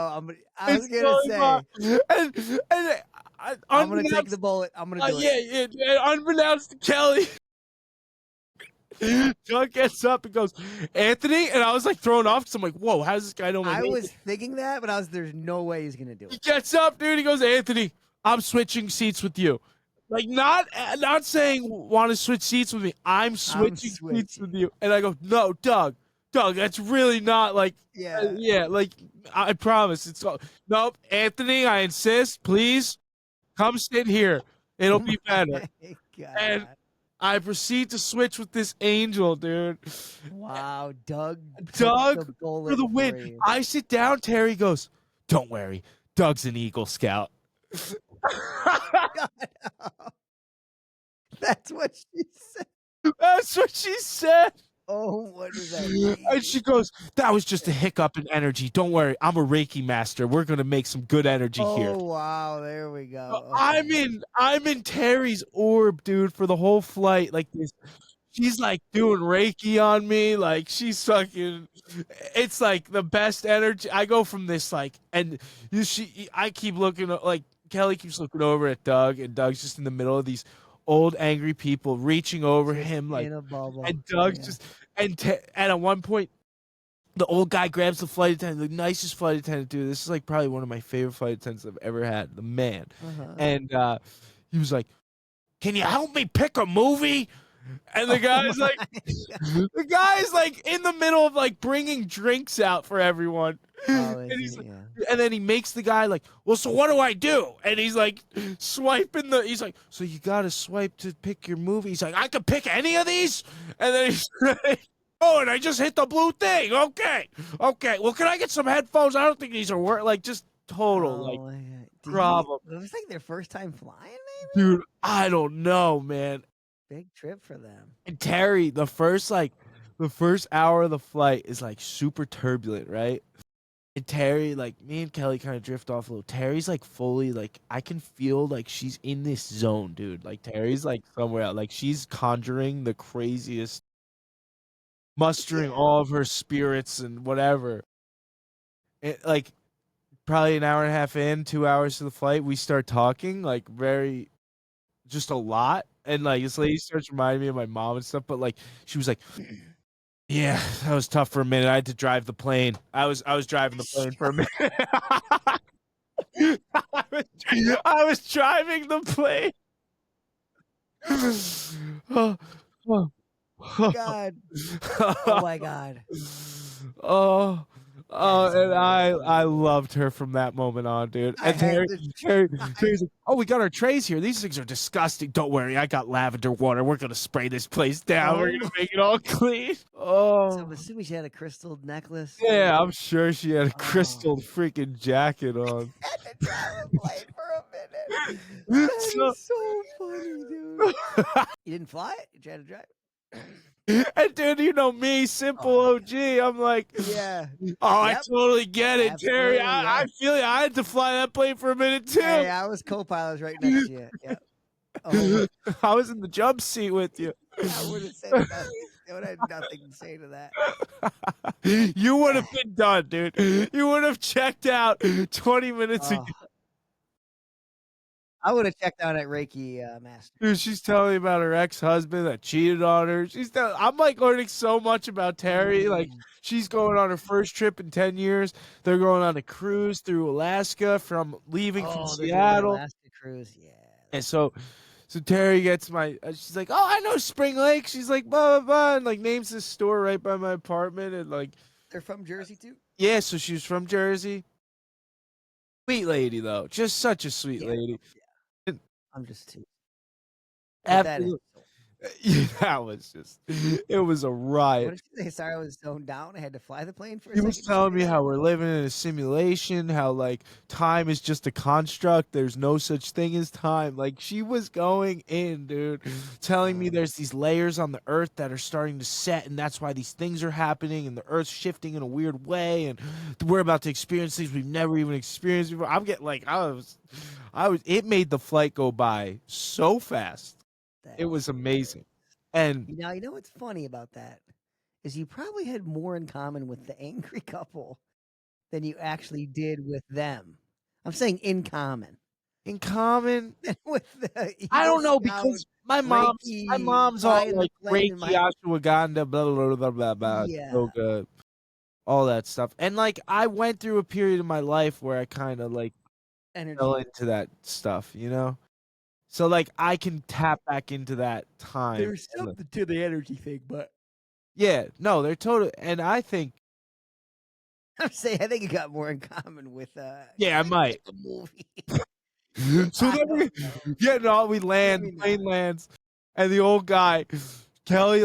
I was gonna say. And I'm gonna take the bullet. I'm gonna do it. yeah, unbeknownst to Kelly, Doug gets up and goes, "Anthony," and I was like thrown off because I'm like, "Whoa, how does this guy know my I name?" was thinking that, but there's no way he's gonna do He it. gets up, dude. He goes, "Anthony, I'm switching seats with you." Like not saying want to switch seats with me. I'm switching seats with you, and I go, "No, Doug, that's really not like, Yeah. like I promise it's all, nope, Anthony, I insist, please come sit here. It'll be better." My And God. I proceed to switch with this angel, dude. Wow, Doug Doug took the bullet for the win. for you. I sit down. Terry goes, "Don't worry, Doug's an Eagle Scout." That's what she said. That's what she said. Oh, what does that mean? And she goes, "That was just a hiccup in energy. Don't worry, I'm a Reiki master. We're gonna make some good energy here." Oh wow, there we go. I'm in Terry's orb, dude, for the whole flight. Like this, she's like doing Reiki on me. Like she's fucking. It's like the best energy. I go from this like, and I keep looking like Kelly keeps looking over at Doug, and Doug's just in the middle of these old angry people reaching over him like, in a bubble. and Doug's just and at one point the old guy grabs the flight attendant, the nicest flight attendant, dude. This is like probably one of my favorite flight attendants I've ever had, the man. And he was like, "Can you help me pick a movie?" And the guy's like, the guy's like in the middle of like bringing drinks out for everyone. And he's like, and then he makes the guy like, "Well, so what do I do?" And he's like swiping he's like, "So you gotta swipe to pick your movie." He's like, "I can pick any of these?" And then he's like, "Oh, and I just hit the blue thing. Okay. Well, can I get some headphones? I don't think these are like just total like problem." It was like their first time flying, maybe. Dude, I don't know, man. Big trip for them. And Terry, the first hour of the flight is like super turbulent, right? And Terry, like me and Kelly kind of drift off a little. Terry's like fully like I can feel like she's in this zone, dude. Like Terry's like somewhere out. Like she's conjuring the craziest, mustering all of her spirits and whatever. Like probably an hour and a half in, 2 hours to the flight, we start talking like just a lot. And like this lady starts reminding me of my mom and stuff, but like she was like, "Yeah, that was tough for a minute. I had to drive the plane. I was driving the plane for a minute." I was driving the plane. God. Oh my God. And I loved her from that moment on, dude. And Terry's like, "Oh, we got our trays here. These things are disgusting. Don't worry, I got lavender water. We're gonna spray this place down. We're gonna make it all clean." So I'm assuming she had a crystal necklace. Yeah, I'm sure she had a crystal freaking jacket on. Had to drive a plane for a minute. That is so funny, dude. You didn't fly it? You tried to drive it? And dude, you know me, simple OG. I'm like, Yeah. I totally get it, Terry. Absolutely, I feel you. I had to fly that plane for a minute too. Hey, I was co-pilot right next to you. Yeah. Oh, I was in the jump seat with you. I would have said nothing. I would have nothing to say to that. You would have been done, dude. You would have checked out 20 minutes ago. I would have checked out at Reiki Master. Dude, she's telling me about her ex-husband that cheated on her. I'm like learning so much about Terry. Like she's going on her first trip in 10 years. They're going on a cruise through Alaska from leaving from Oh, they're doing the Seattle. Alaska cruise. Yeah. And so Terry gets she's like, "Oh, I know Spring Lake." She's like, "Blah blah blah," and like names this store right by my apartment. And like, They're from Jersey too. yeah, so she was from Jersey. Sweet lady though, just such a sweet Yeah. lady. And I'm just too. But that after is. yeah, that was just, it was a What riot. did you say? Sorry, I was zoned down. I had to fly the plane for a He second. was telling me how we're living in a simulation, how like time is just a construct. There's no such thing as time. Like she was going in, dude, telling me there's these layers on the earth that are starting to set, and that's why these things are happening, and the earth's shifting in a weird way, and we're about to experience things we've never even experienced before. I'm getting like, it made the flight go by so fast. It was amazing. And Now, you know what's funny about that is you probably had more in common with the angry couple than you actually did with them. I'm saying in common. in common, With the I Eagle don't know, Scout, because my mom's Reiki, all flying the like plane, Reiki, and my ashwagandha, blah blah blah blah blah, Yeah. yoga, all that stuff. And like I went through a period of my life where I kind of like energy. fell into that stuff, you know. So like I can tap back into that time. There's something to the energy thing, but Yeah, no, they're total. And I think, I'm saying I think you got more in common with yeah, I might. the movie. So then we getting all, we land, Maybe plane not. lands, and the old guy, Kelly,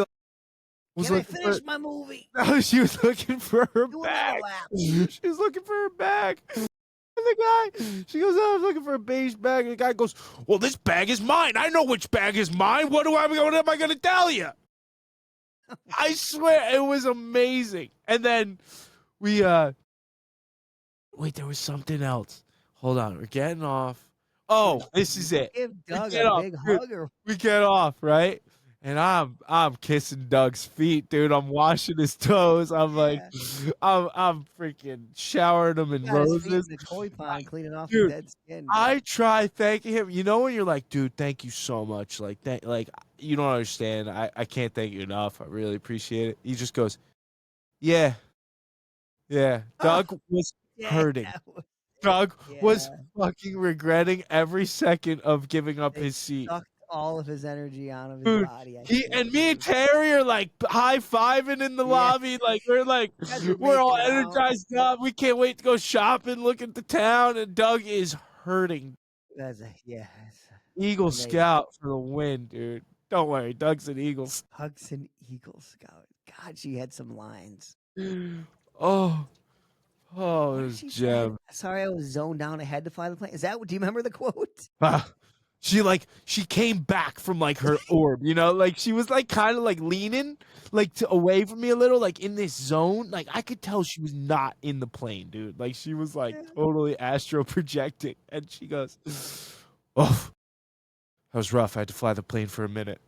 was Can I looking finish for. my movie? No, she was looking for her Do another bag. lap. She was looking for her bag. And the guy, she goes, "Oh, I was looking for a beige bag." And the guy goes, "Well, this bag is mine. I know which bag is mine. What am I going to tell you?" I swear, it was amazing. And then we, wait, there was something else. Hold on, we're getting off. Oh, this is it. Give We Doug get a off, big dude. hug or We get off, right? And I'm kissing Doug's feet, dude. I'm washing his toes. I'm like, I'm freaking showering him in got his feet in roses. the koi pond cleaning off Dude, the dead skin. I try thanking him. You know when you're like, dude, thank you so much. Like you don't understand. I can't thank you enough. I really appreciate it. He just goes, yeah. Yeah. Doug was hurting. Doug was fucking regretting every second of giving up his seat. Sucked all of his energy out of his Dude, body. me and Terry are like high-fiving in the lobby. Like we're all making out. energized up. We can't wait to go shopping, look at the town, and Doug is hurting. Eagle amazing. Scout for the win, dude. Don't worry, Doug's an Eagles. Hugs and Eagle Scout. God, she had some lines. Oh, it What did was she say? gem. Sorry, I was zoned down. I had to fly the plane. Is that what? Do you remember the quote? She came back from like her orb, you know, like she was like kind of like leaning like away from me a little, like in this zone. Like I could tell she was not in the plane, dude. Like she was like totally astral projecting, and she goes, "Oh, that was rough. I had to fly the plane for a minute."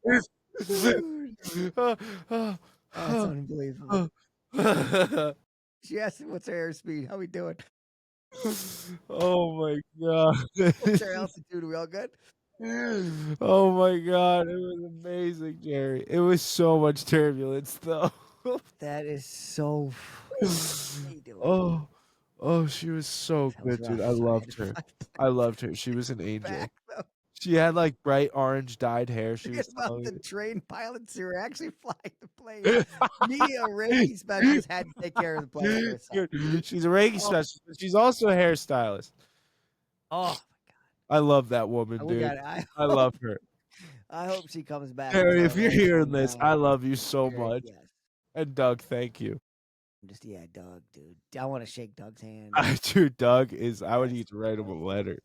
That's unbelievable. She asked him, "What's our airspeed? How we doing? Oh my god. What's our altitude? Are we all good?" Oh my god, it was amazing, Jerry. It was so much turbulence though. That is so. How you doing? Oh, she was so good, dude. I loved her. I loved her. She was an angel. She had like bright orange dyed hair. She was about the trained pilots who were actually flying the plane. Me, a Reiki specialist, had to take care of the plane for a second. Dude, she's a Reiki specialist, but she's also a hairstylist. Oh, I love that woman, dude. I love her. I hope she comes back. Harry, if you're hearing this, I love you so much. Yes. And Doug, thank you. Doug, dude. I want to shake Doug's hand. Dude, Doug is. I would need to write him a letter.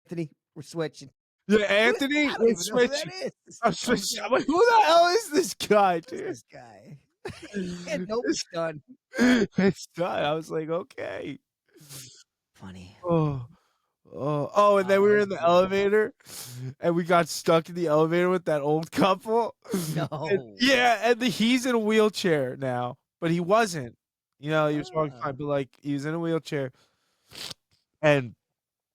Anthony, we're switching. Yeah, Anthony, we're switching. I'm switching. I'm like, who the hell is this guy, dude? This guy. Nope, it's done. It's done. I was like, okay. Funny. And then we were in the elevator, and we got stuck in the elevator with that old couple. No. And he's in a wheelchair now, but he wasn't. You know, he was walking fine, but like he was in a wheelchair. And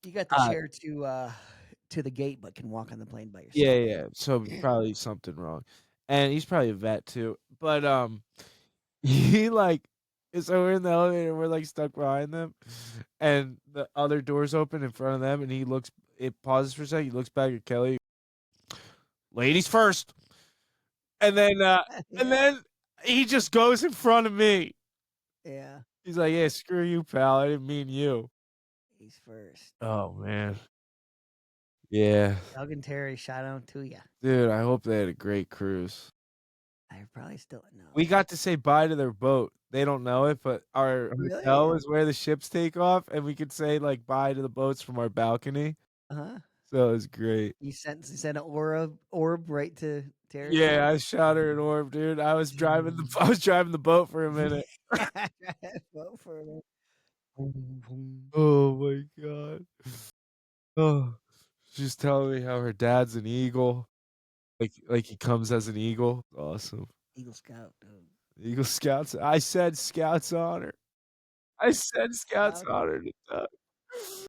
You got the chair to the gate, but can walk on the plane by yourself. yeah. So probably something wrong. And he's probably a vet too. But he like so we're in the elevator, we're like stuck behind them, and the other doors open in front of them, and it pauses for a second, he looks back at Kelly. Ladies first. And then he just goes in front of me. Yeah. He's like, yeah, screw you, pal. I didn't mean you. He's first. Oh man. Yeah. Doug and Terry, shout out to you. Dude, I hope they had a great cruise. I probably still know. We got to say bye to their boat. They don't know it, but our hotel is where the ships take off, and we could say like bye to the boats from our balcony. Uh-huh. So it was great. You sent an orb right to Terry. Yeah, I shot her an orb, dude. I was driving the boat for a minute. Oh my god. Oh, she's telling me how her dad's an eagle. Like he comes as an eagle. Awesome. Eagle Scout, dude. Eagle Scouts. I said Scouts honor. I said Scouts honor to Doug.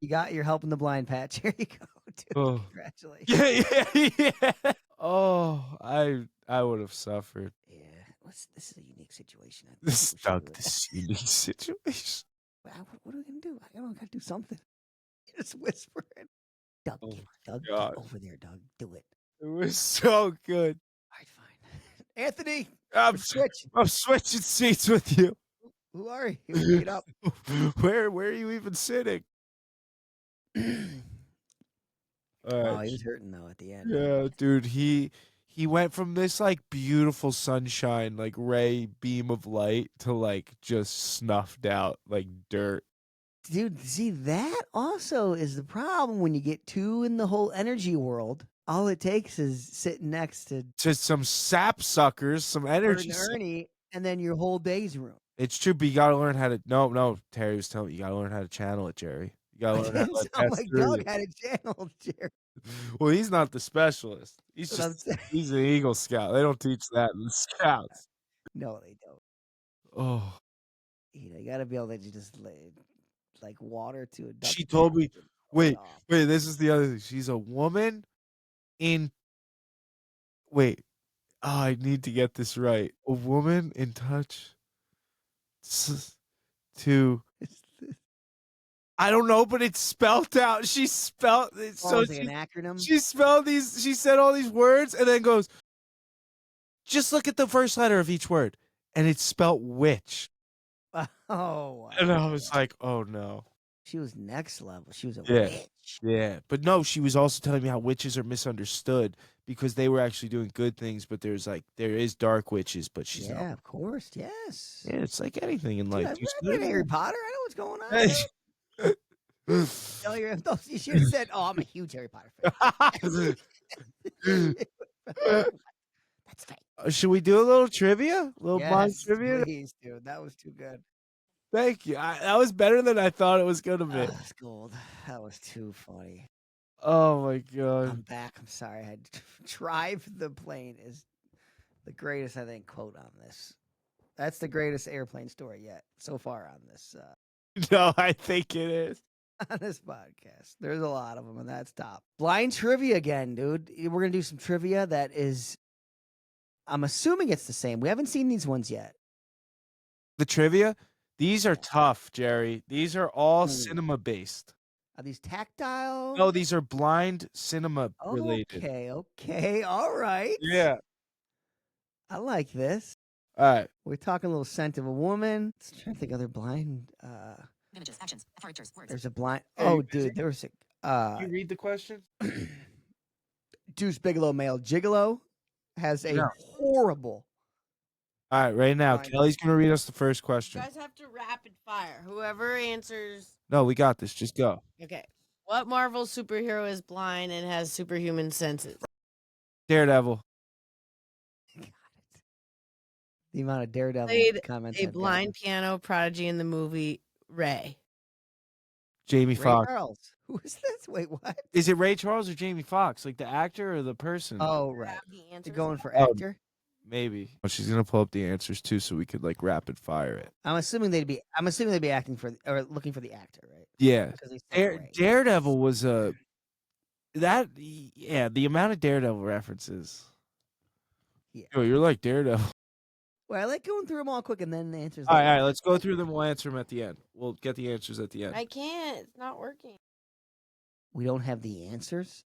You got your help in the blind patch. Here you go, dude. Oh. Congratulations. Yeah. Oh, I would have suffered. Yeah. This is a unique situation. This is a unique situation. What are we gonna do? I don't gotta do something. Just whisper it. Doug, Doug, God. get over there, Doug. Do it. It was so good. All right, fine. Anthony, I'm switching seats with you. who are you? Get up. Where are you even sitting? All right. Oh, he was hurting though at the end. Yeah, dude, he went from this like beautiful sunshine, like ray beam of light to like just snuffed out like dirt. Dude, see, that also is the problem when you get two in the whole energy world. All it takes is sitting next to Just some sap suckers, some energy. Ernie, and then your whole day's ruined. It's true, but you gotta learn how to. No, Terry was telling me you gotta learn how to channel it, Jerry. You gotta learn how to let Sound that like through Doug you. had a channel, Jerry. Well, he's not the specialist. He's That's what I'm just saying. he's an Eagle Scout. They don't teach that in the Scouts. No, they don't. Oh, You gotta be able to just like water to a duck. she told me. pond and pour it Wait. off. This is the other thing. She's a woman in. Wait. Oh, I need to get this right. A woman in touch to. I don't know, but it's spelled out. She spelled it. Oh, So is it an acronym? she spelled these. She said all these words and then goes, just look at the first letter of each word, and it's spelled witch. Oh, And I was like, oh no. she was next level. She was a Yeah. witch. Yeah, but no, she was also telling me how witches are misunderstood because they were actually doing good things, but there is dark witches, but she's not. Yeah, of course. Yes. Yeah, it's like anything in life. Dude, You I've read Harry Potter. I know what's going on. No, you should have said, "Oh, I'm a huge Harry Potter fan." That's fake. Should we do a little trivia? A little blind Yes, trivia? please, dude. That was too good. Thank you. That was better than I thought it was gonna be. That's gold. That was too funny. Oh my god. I'm back. I'm sorry. I had to drive the plane is the greatest, I think, quote on this. That's the greatest airplane story yet so far on this No, I think it is. on this podcast. There's a lot of them, and that's top. Blind trivia again, dude. We're gonna do some trivia that is. I'm assuming it's the same. We haven't seen these ones yet. The trivia, these are tough, Jerry. These are all cinema based. Are these tactile? No, these are blind cinema related. Okay. All right. Yeah. I like this. All right. We're talking a little scent of a woman. Let's try to think other blind. Images, actions, furniture, words. There's a blind. Hey, Oh, you busy? dude, there was a. Can you read the question? Deuce Bigelow, male gigolo, has a No. horrible. All right, right now, Blind. Kelly's gonna read us the first You question. guys have to rapid fire. Whoever answers. No, we got this. Just go. Okay. What Marvel superhero is blind and has superhuman senses? Daredevil. The amount of Daredevil Played comments. a I've gotten. blind piano prodigy in the movie Ray. Jamie Ray Foxx. Charles. Who is this? Wait, what? Is it Ray Charles or Jamie Foxx? Like the actor or the person? Oh, right. Grab the You're answers. going for Oh. actor. Maybe. She's gonna pull up the answers too, so we could like rapid fire it. I'm assuming they'd be acting for or looking for the actor, right? Yeah. Because he's so gray. Daredevil was the amount of Daredevil references. Yeah. Yo, you're like Daredevil. Well, I like going through them all quick and then the answers. All later. right, let's go through them. We'll answer them at the end. We'll get the answers at the end. I can't. It's not working. We don't have the answers.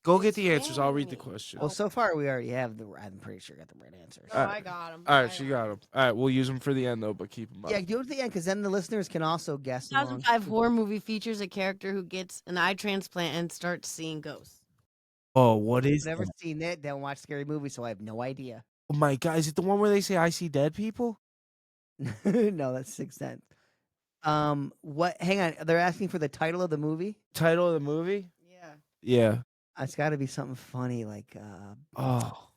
Go get It's the answers. I'll read failing the me. question. Well, so far we already have the. I'm pretty sure I got the right answers. Oh, I got them. All right, she got them. All right, we'll use them for the end though, but keep them up. Yeah, do it at the end because then the listeners can also guess. along. 2005 horror movie features a character who gets an eye transplant and starts seeing ghosts. Oh, what is I've never that? seen it. Don't watch scary movies, so I have no idea. Oh my god, is it the one where they say I see dead people? No, that's Sixth Sense. What? Hang on. They're asking for the title of the movie. Title of the movie? Yeah. Yeah. It's got to be something funny like. Oh.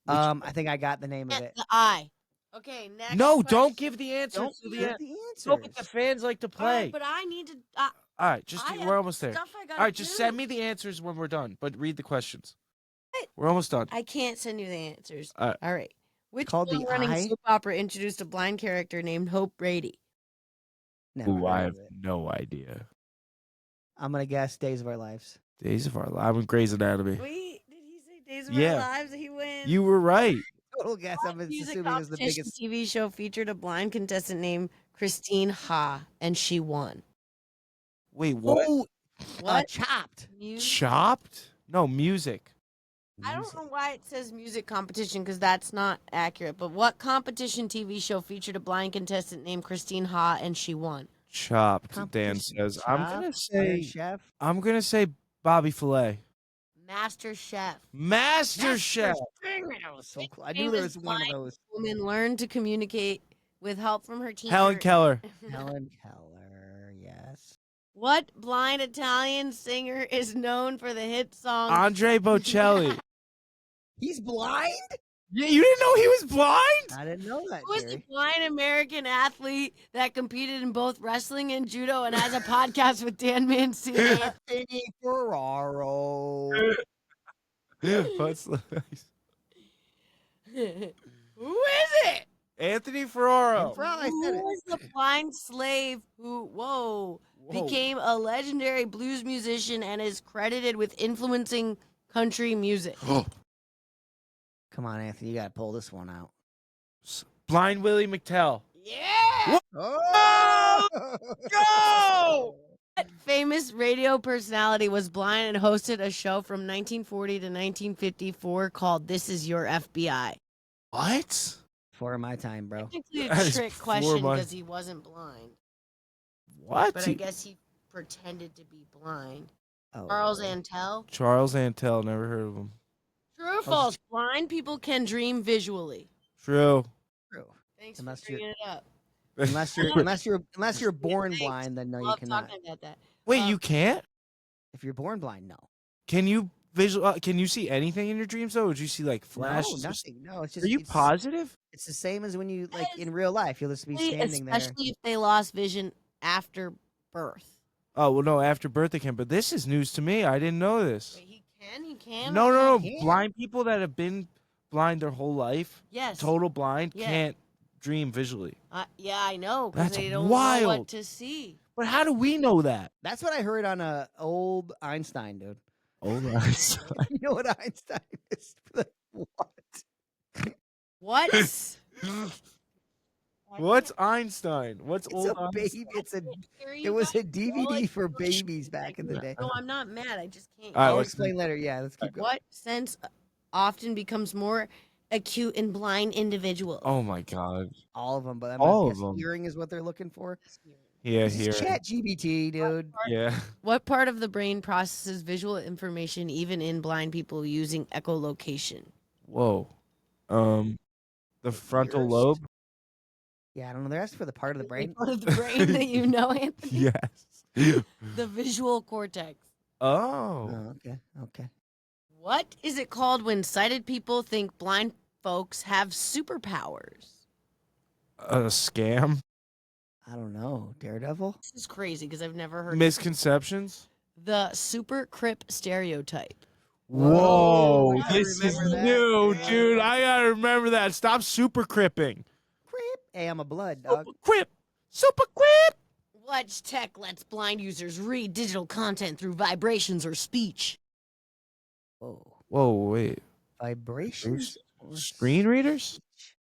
I think I got the name of The it. eye. Okay, next. No, question. don't give the answers Don't to the give end. the No, but the answers. fans like to All right, play. but I need to. All right, just I we're have almost there. stuff I gotta All right, just do. send me the answers when we're done, but read the questions. What? We're almost done. I can't send you the answers. All right. All right. Which Called The long-running Eye? soap opera introduced a blind character named Hope Brady? Never Ooh, I heard have of it. no idea. I'm gonna guess Days of Our Lives. Days of Our Lives. I'm in Grey's Anatomy. Wait, did he say Days of Yeah. Our Lives? He wins. You were right. Total guess. I'm Music assuming it was the competition biggest. TV show featured a blind contestant named Christine Ha, and she won. Wait, what? Oh, What? Chopped. Chopped? No, music. I don't know why it says music competition because that's not accurate. But what competition TV show featured a blind contestant named Christine Ha, and she won? Chopped, Dan Competition. says. I'm Chopped, gonna Iron say Chef. Bobby Flay. Master Chef. Master Chef. Dang it, I was so close. I knew there was one of those. Woman learned to communicate with help from her teacher. Helen Keller. Helen Keller. Yes. What blind Italian singer is known for the hit song? Andre Bocelli. He's blind. Yeah, you didn't know he was blind? I didn't know that. Who is the Jerry. blind American athlete that competed in both wrestling and judo and has a podcast with Dan Mancino? Anthony Ferraro. What's the Who is it? Anthony Ferraro. Ferraro, I Who said it. was the blind slave who, became a legendary blues musician and is credited with influencing country music? Come on, Anthony. You gotta pull this one out. Blind Willie McTell. Yeah! Oh! Go! What famous radio personality was blind and hosted a show from 1940 to 1954 called This Is Your FBI? What? For my time, bro. Technically That a is trick before question my- because he wasn't blind. What? But I guess he pretended to be blind. Oh, Charles boy. Antel? Charles Antel. Never heard of him. True or false? Blind people can dream visually. True. True. Thanks Unless for you're- bringing it up. Unless you're born blind, then no, you Love cannot. talking about that. Wait, you can't? If you're born blind, no. Can you can you see anything in your dreams though? Or would you see like flashes? No, or nothing. No, it's just. Are you it's, positive? It's the same as when you like Yes. in real life. You'll just be standing there. Especially if they lost vision after birth. Oh well, no. After birth they can. But this is news to me. I didn't know this. Wait, he can? No, no, no. can't. Blind people that have been blind their whole life, Yes. total blind, Yeah. can't dream visually. Yeah, I know. Because That's they don't know wild. what to see. But how do we know that? That's what I heard on a old Einstein, dude. Oh, nice. You know what Einstein is? Like, what? What? What's Einstein? What's It's old a Einstein? baby. It was a DVD for babies back in the day. No, I'm not mad. I just can't. All right, I'll let's- explain later. Yeah, let's keep going. What sense often becomes more acute in blind individuals? Oh my God. All of them, but I'm All not of guessing 'em. hearing is what they're looking for. Yeah, This here. is Chat GBT, dude. Yeah. What part of the brain processes visual information even in blind people using echolocation? Whoa. The frontal Ears? lobe. Yeah, I don't know. They're asking for the part of the brain. Part of the brain that you know, Anthony? Yes. The visual cortex. Oh. Oh, okay, okay. What is it called when sighted people think blind folks have superpowers? A scam. I don't know. Daredevil. This is crazy because I've never heard Misconceptions. the super crip stereotype. Whoa, I gotta this is remember that. new, Yeah. dude. I gotta remember that. Stop super cripping. Creep. Hey, I'm a blood dog. Super crip. Super crip. What tech lets blind users read digital content through vibrations or speech? Whoa. Whoa, wait. Vibrations. or Screen readers? speech?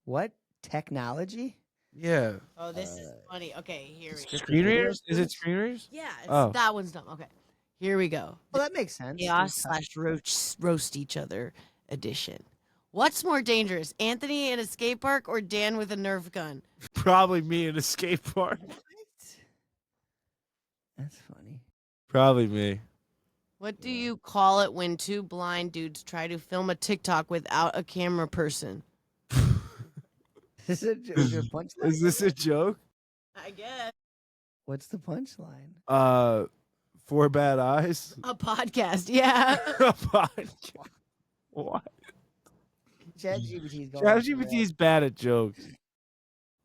What technology? Yeah. Oh, this is funny. Okay, here we go. Screen video readers? Is it screens? screen readers? Yeah, Oh. that one's dumb. Okay, here we go. Well, that makes sense. Chaos Just touch- slash roast each other edition. What's more dangerous, Anthony in a skate park or Dan with a Nerf gun? Probably me in a skate park. What? That's funny. Probably me. What do you call it when two blind dudes try to film a TikTok without a camera person? Is there a punchline? Is this a joke? I guess. What's the punchline? Four bad eyes. A podcast, yeah. A podcast. What? ChatGPT's going. ChatGPT is bad at jokes.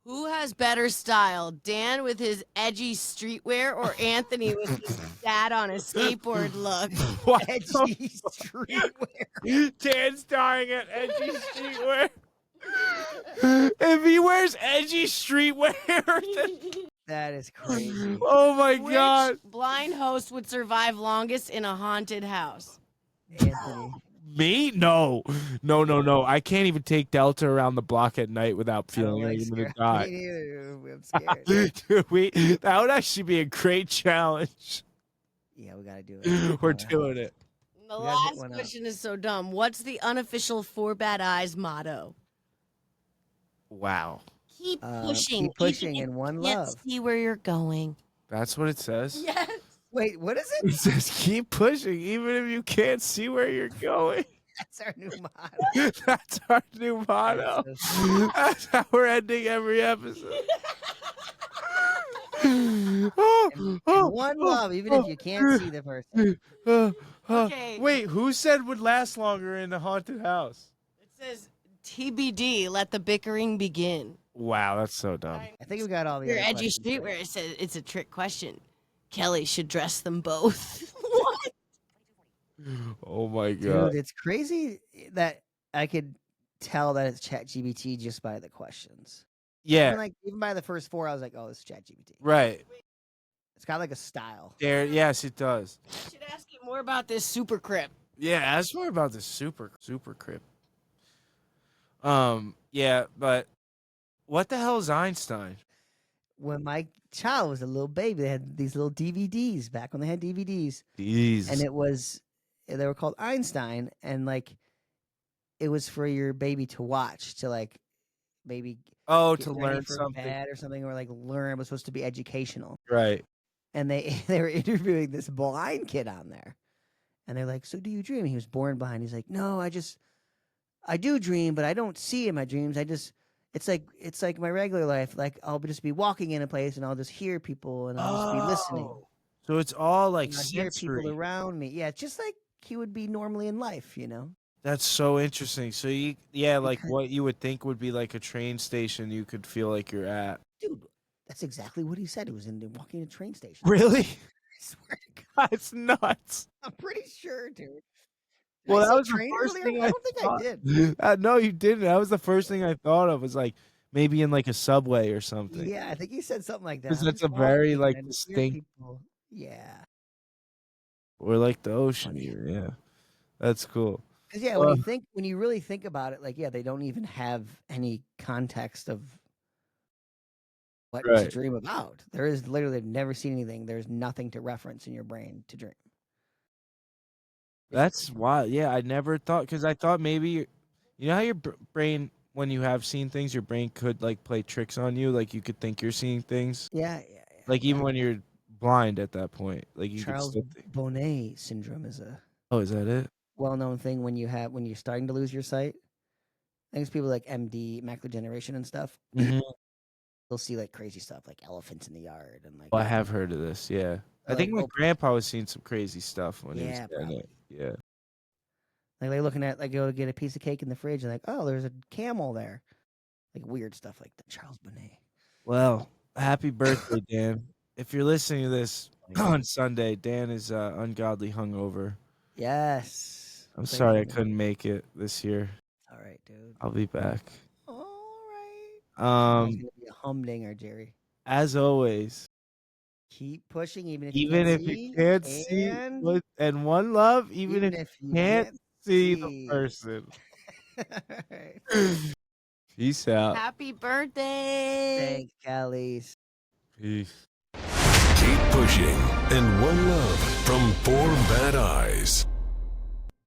Who has better style, Dan with his edgy streetwear or Anthony with his dad on a skateboard look? What? Edgy streetwear. Dan starring at edgy streetwear. If he wears edgy streetwear, then... That is crazy. Oh my Which god. blind host would survive longest in a haunted house? Anthony. Me? No. No. I can't even take Delta around the block at night without I don't feeling like I'm scared- gonna Me die. neither. I'm scared. Dude, that would actually be a great challenge. Yeah, we gotta do it. We're doing it. The gotta hit last one up. question is so dumb. What's the unofficial Four Bad Eyes motto? Wow. Keep Keep pushing. pushing even in if one you can't love. see where you're going. That's what it says? Yes. Wait, what is It it? says keep pushing even if you can't see where you're going. That's our new motto. That's our new motto. That's how we're ending every episode. Oh, And oh, one oh, love, even if you can't see the person. Okay. Wait, who said would last longer in a haunted house? It says TBD, let the bickering begin. Wow, that's so dumb. I think we got all the Your other edgy questions right. streetwear, it says it's a trick question. Kelly should dress them both. What? Oh my god. Dude, it's crazy that I could tell that it's ChatGPT just by the questions. Yeah, Even by the first four, I was like, "Oh, this is ChatGPT." right. It's got like a style. There, yes, it does. I should ask you more about this super crip. Yeah, ask more about this super crip. Yeah, but what the hell is Einstein? When my child was a little baby, they had these little DVDs back when they had DVDs, Jeez. and they were called Einstein, and like it was for your baby to watch to like maybe Oh, get to ready learn for something. bed or something, or like learn. It was supposed to be educational. Right. And they were interviewing this blind kid on there, and they're like, "So do you dream?" He was born blind. He's like, "No, I do dream, but I don't see in my dreams. It's like my regular life. Like I'll just be walking in a place and I'll just hear people and I'll just be listening. So it's all like And I'll hear sensory. people around me. Yeah, it's just like he would be normally in life, you know." That's so interesting. So like what you would think would be like a train station, you could feel like you're at. Dude, that's exactly what he said. He was walking in a train station. Really? I swear to God, That's nuts. I'm pretty sure, dude. Did Well, I that say was the train first earlier? thing I don't think thought. I did. No, you didn't. That was the first thing I thought of. Was like maybe in like a subway or something. Yeah, I think he said something like that. 'Cause I'm that's just a very, walking like, and I just hear distinct- people. Yeah. Or like the ocean. Even. Yeah, that's cool. Because yeah, when you really think about it, like they don't even have any context of what to Right. dream about. There is literally never seen anything. There's nothing to reference in your brain to dream. That's wild. Yeah, I never thought because I thought maybe you know how your brain when you have seen things, your brain could like play tricks on you. Like you could think you're seeing things. Yeah. Like even when you're blind at that point, like you Charles could still think. Bonnet syndrome is a Oh, is that it? well-known thing when you're starting to lose your sight. I think it's people like MD, macular degeneration and stuff. Mhm. They'll see like crazy stuff, like elephants in the yard and like. Oh, I have heard of this. Yeah, I Like, think my oh- grandpa was seeing some crazy stuff when he was Yeah, getting it. Yeah. Like they're looking at go to get a piece of cake in the fridge and like, oh, there's a camel there, like weird stuff like that. Charles Bonnet. Well, happy birthday, Dan. If you're listening to this on Sunday, Dan is ungodly hungover. Yes. I'm Pray sorry I for me. couldn't make it this year. All right, dude. I'll be back. All right. Tomorrow's Um, gonna be a humdinger, Jerry. as always, Keep pushing, even if you even can't if you see, can't see, and and one love, even even if if you you can't can't see the see. person. All right. Peace out. Happy birthday. Thanks, Callies. Peace. Keep pushing, and one love from Four Bad Eyes.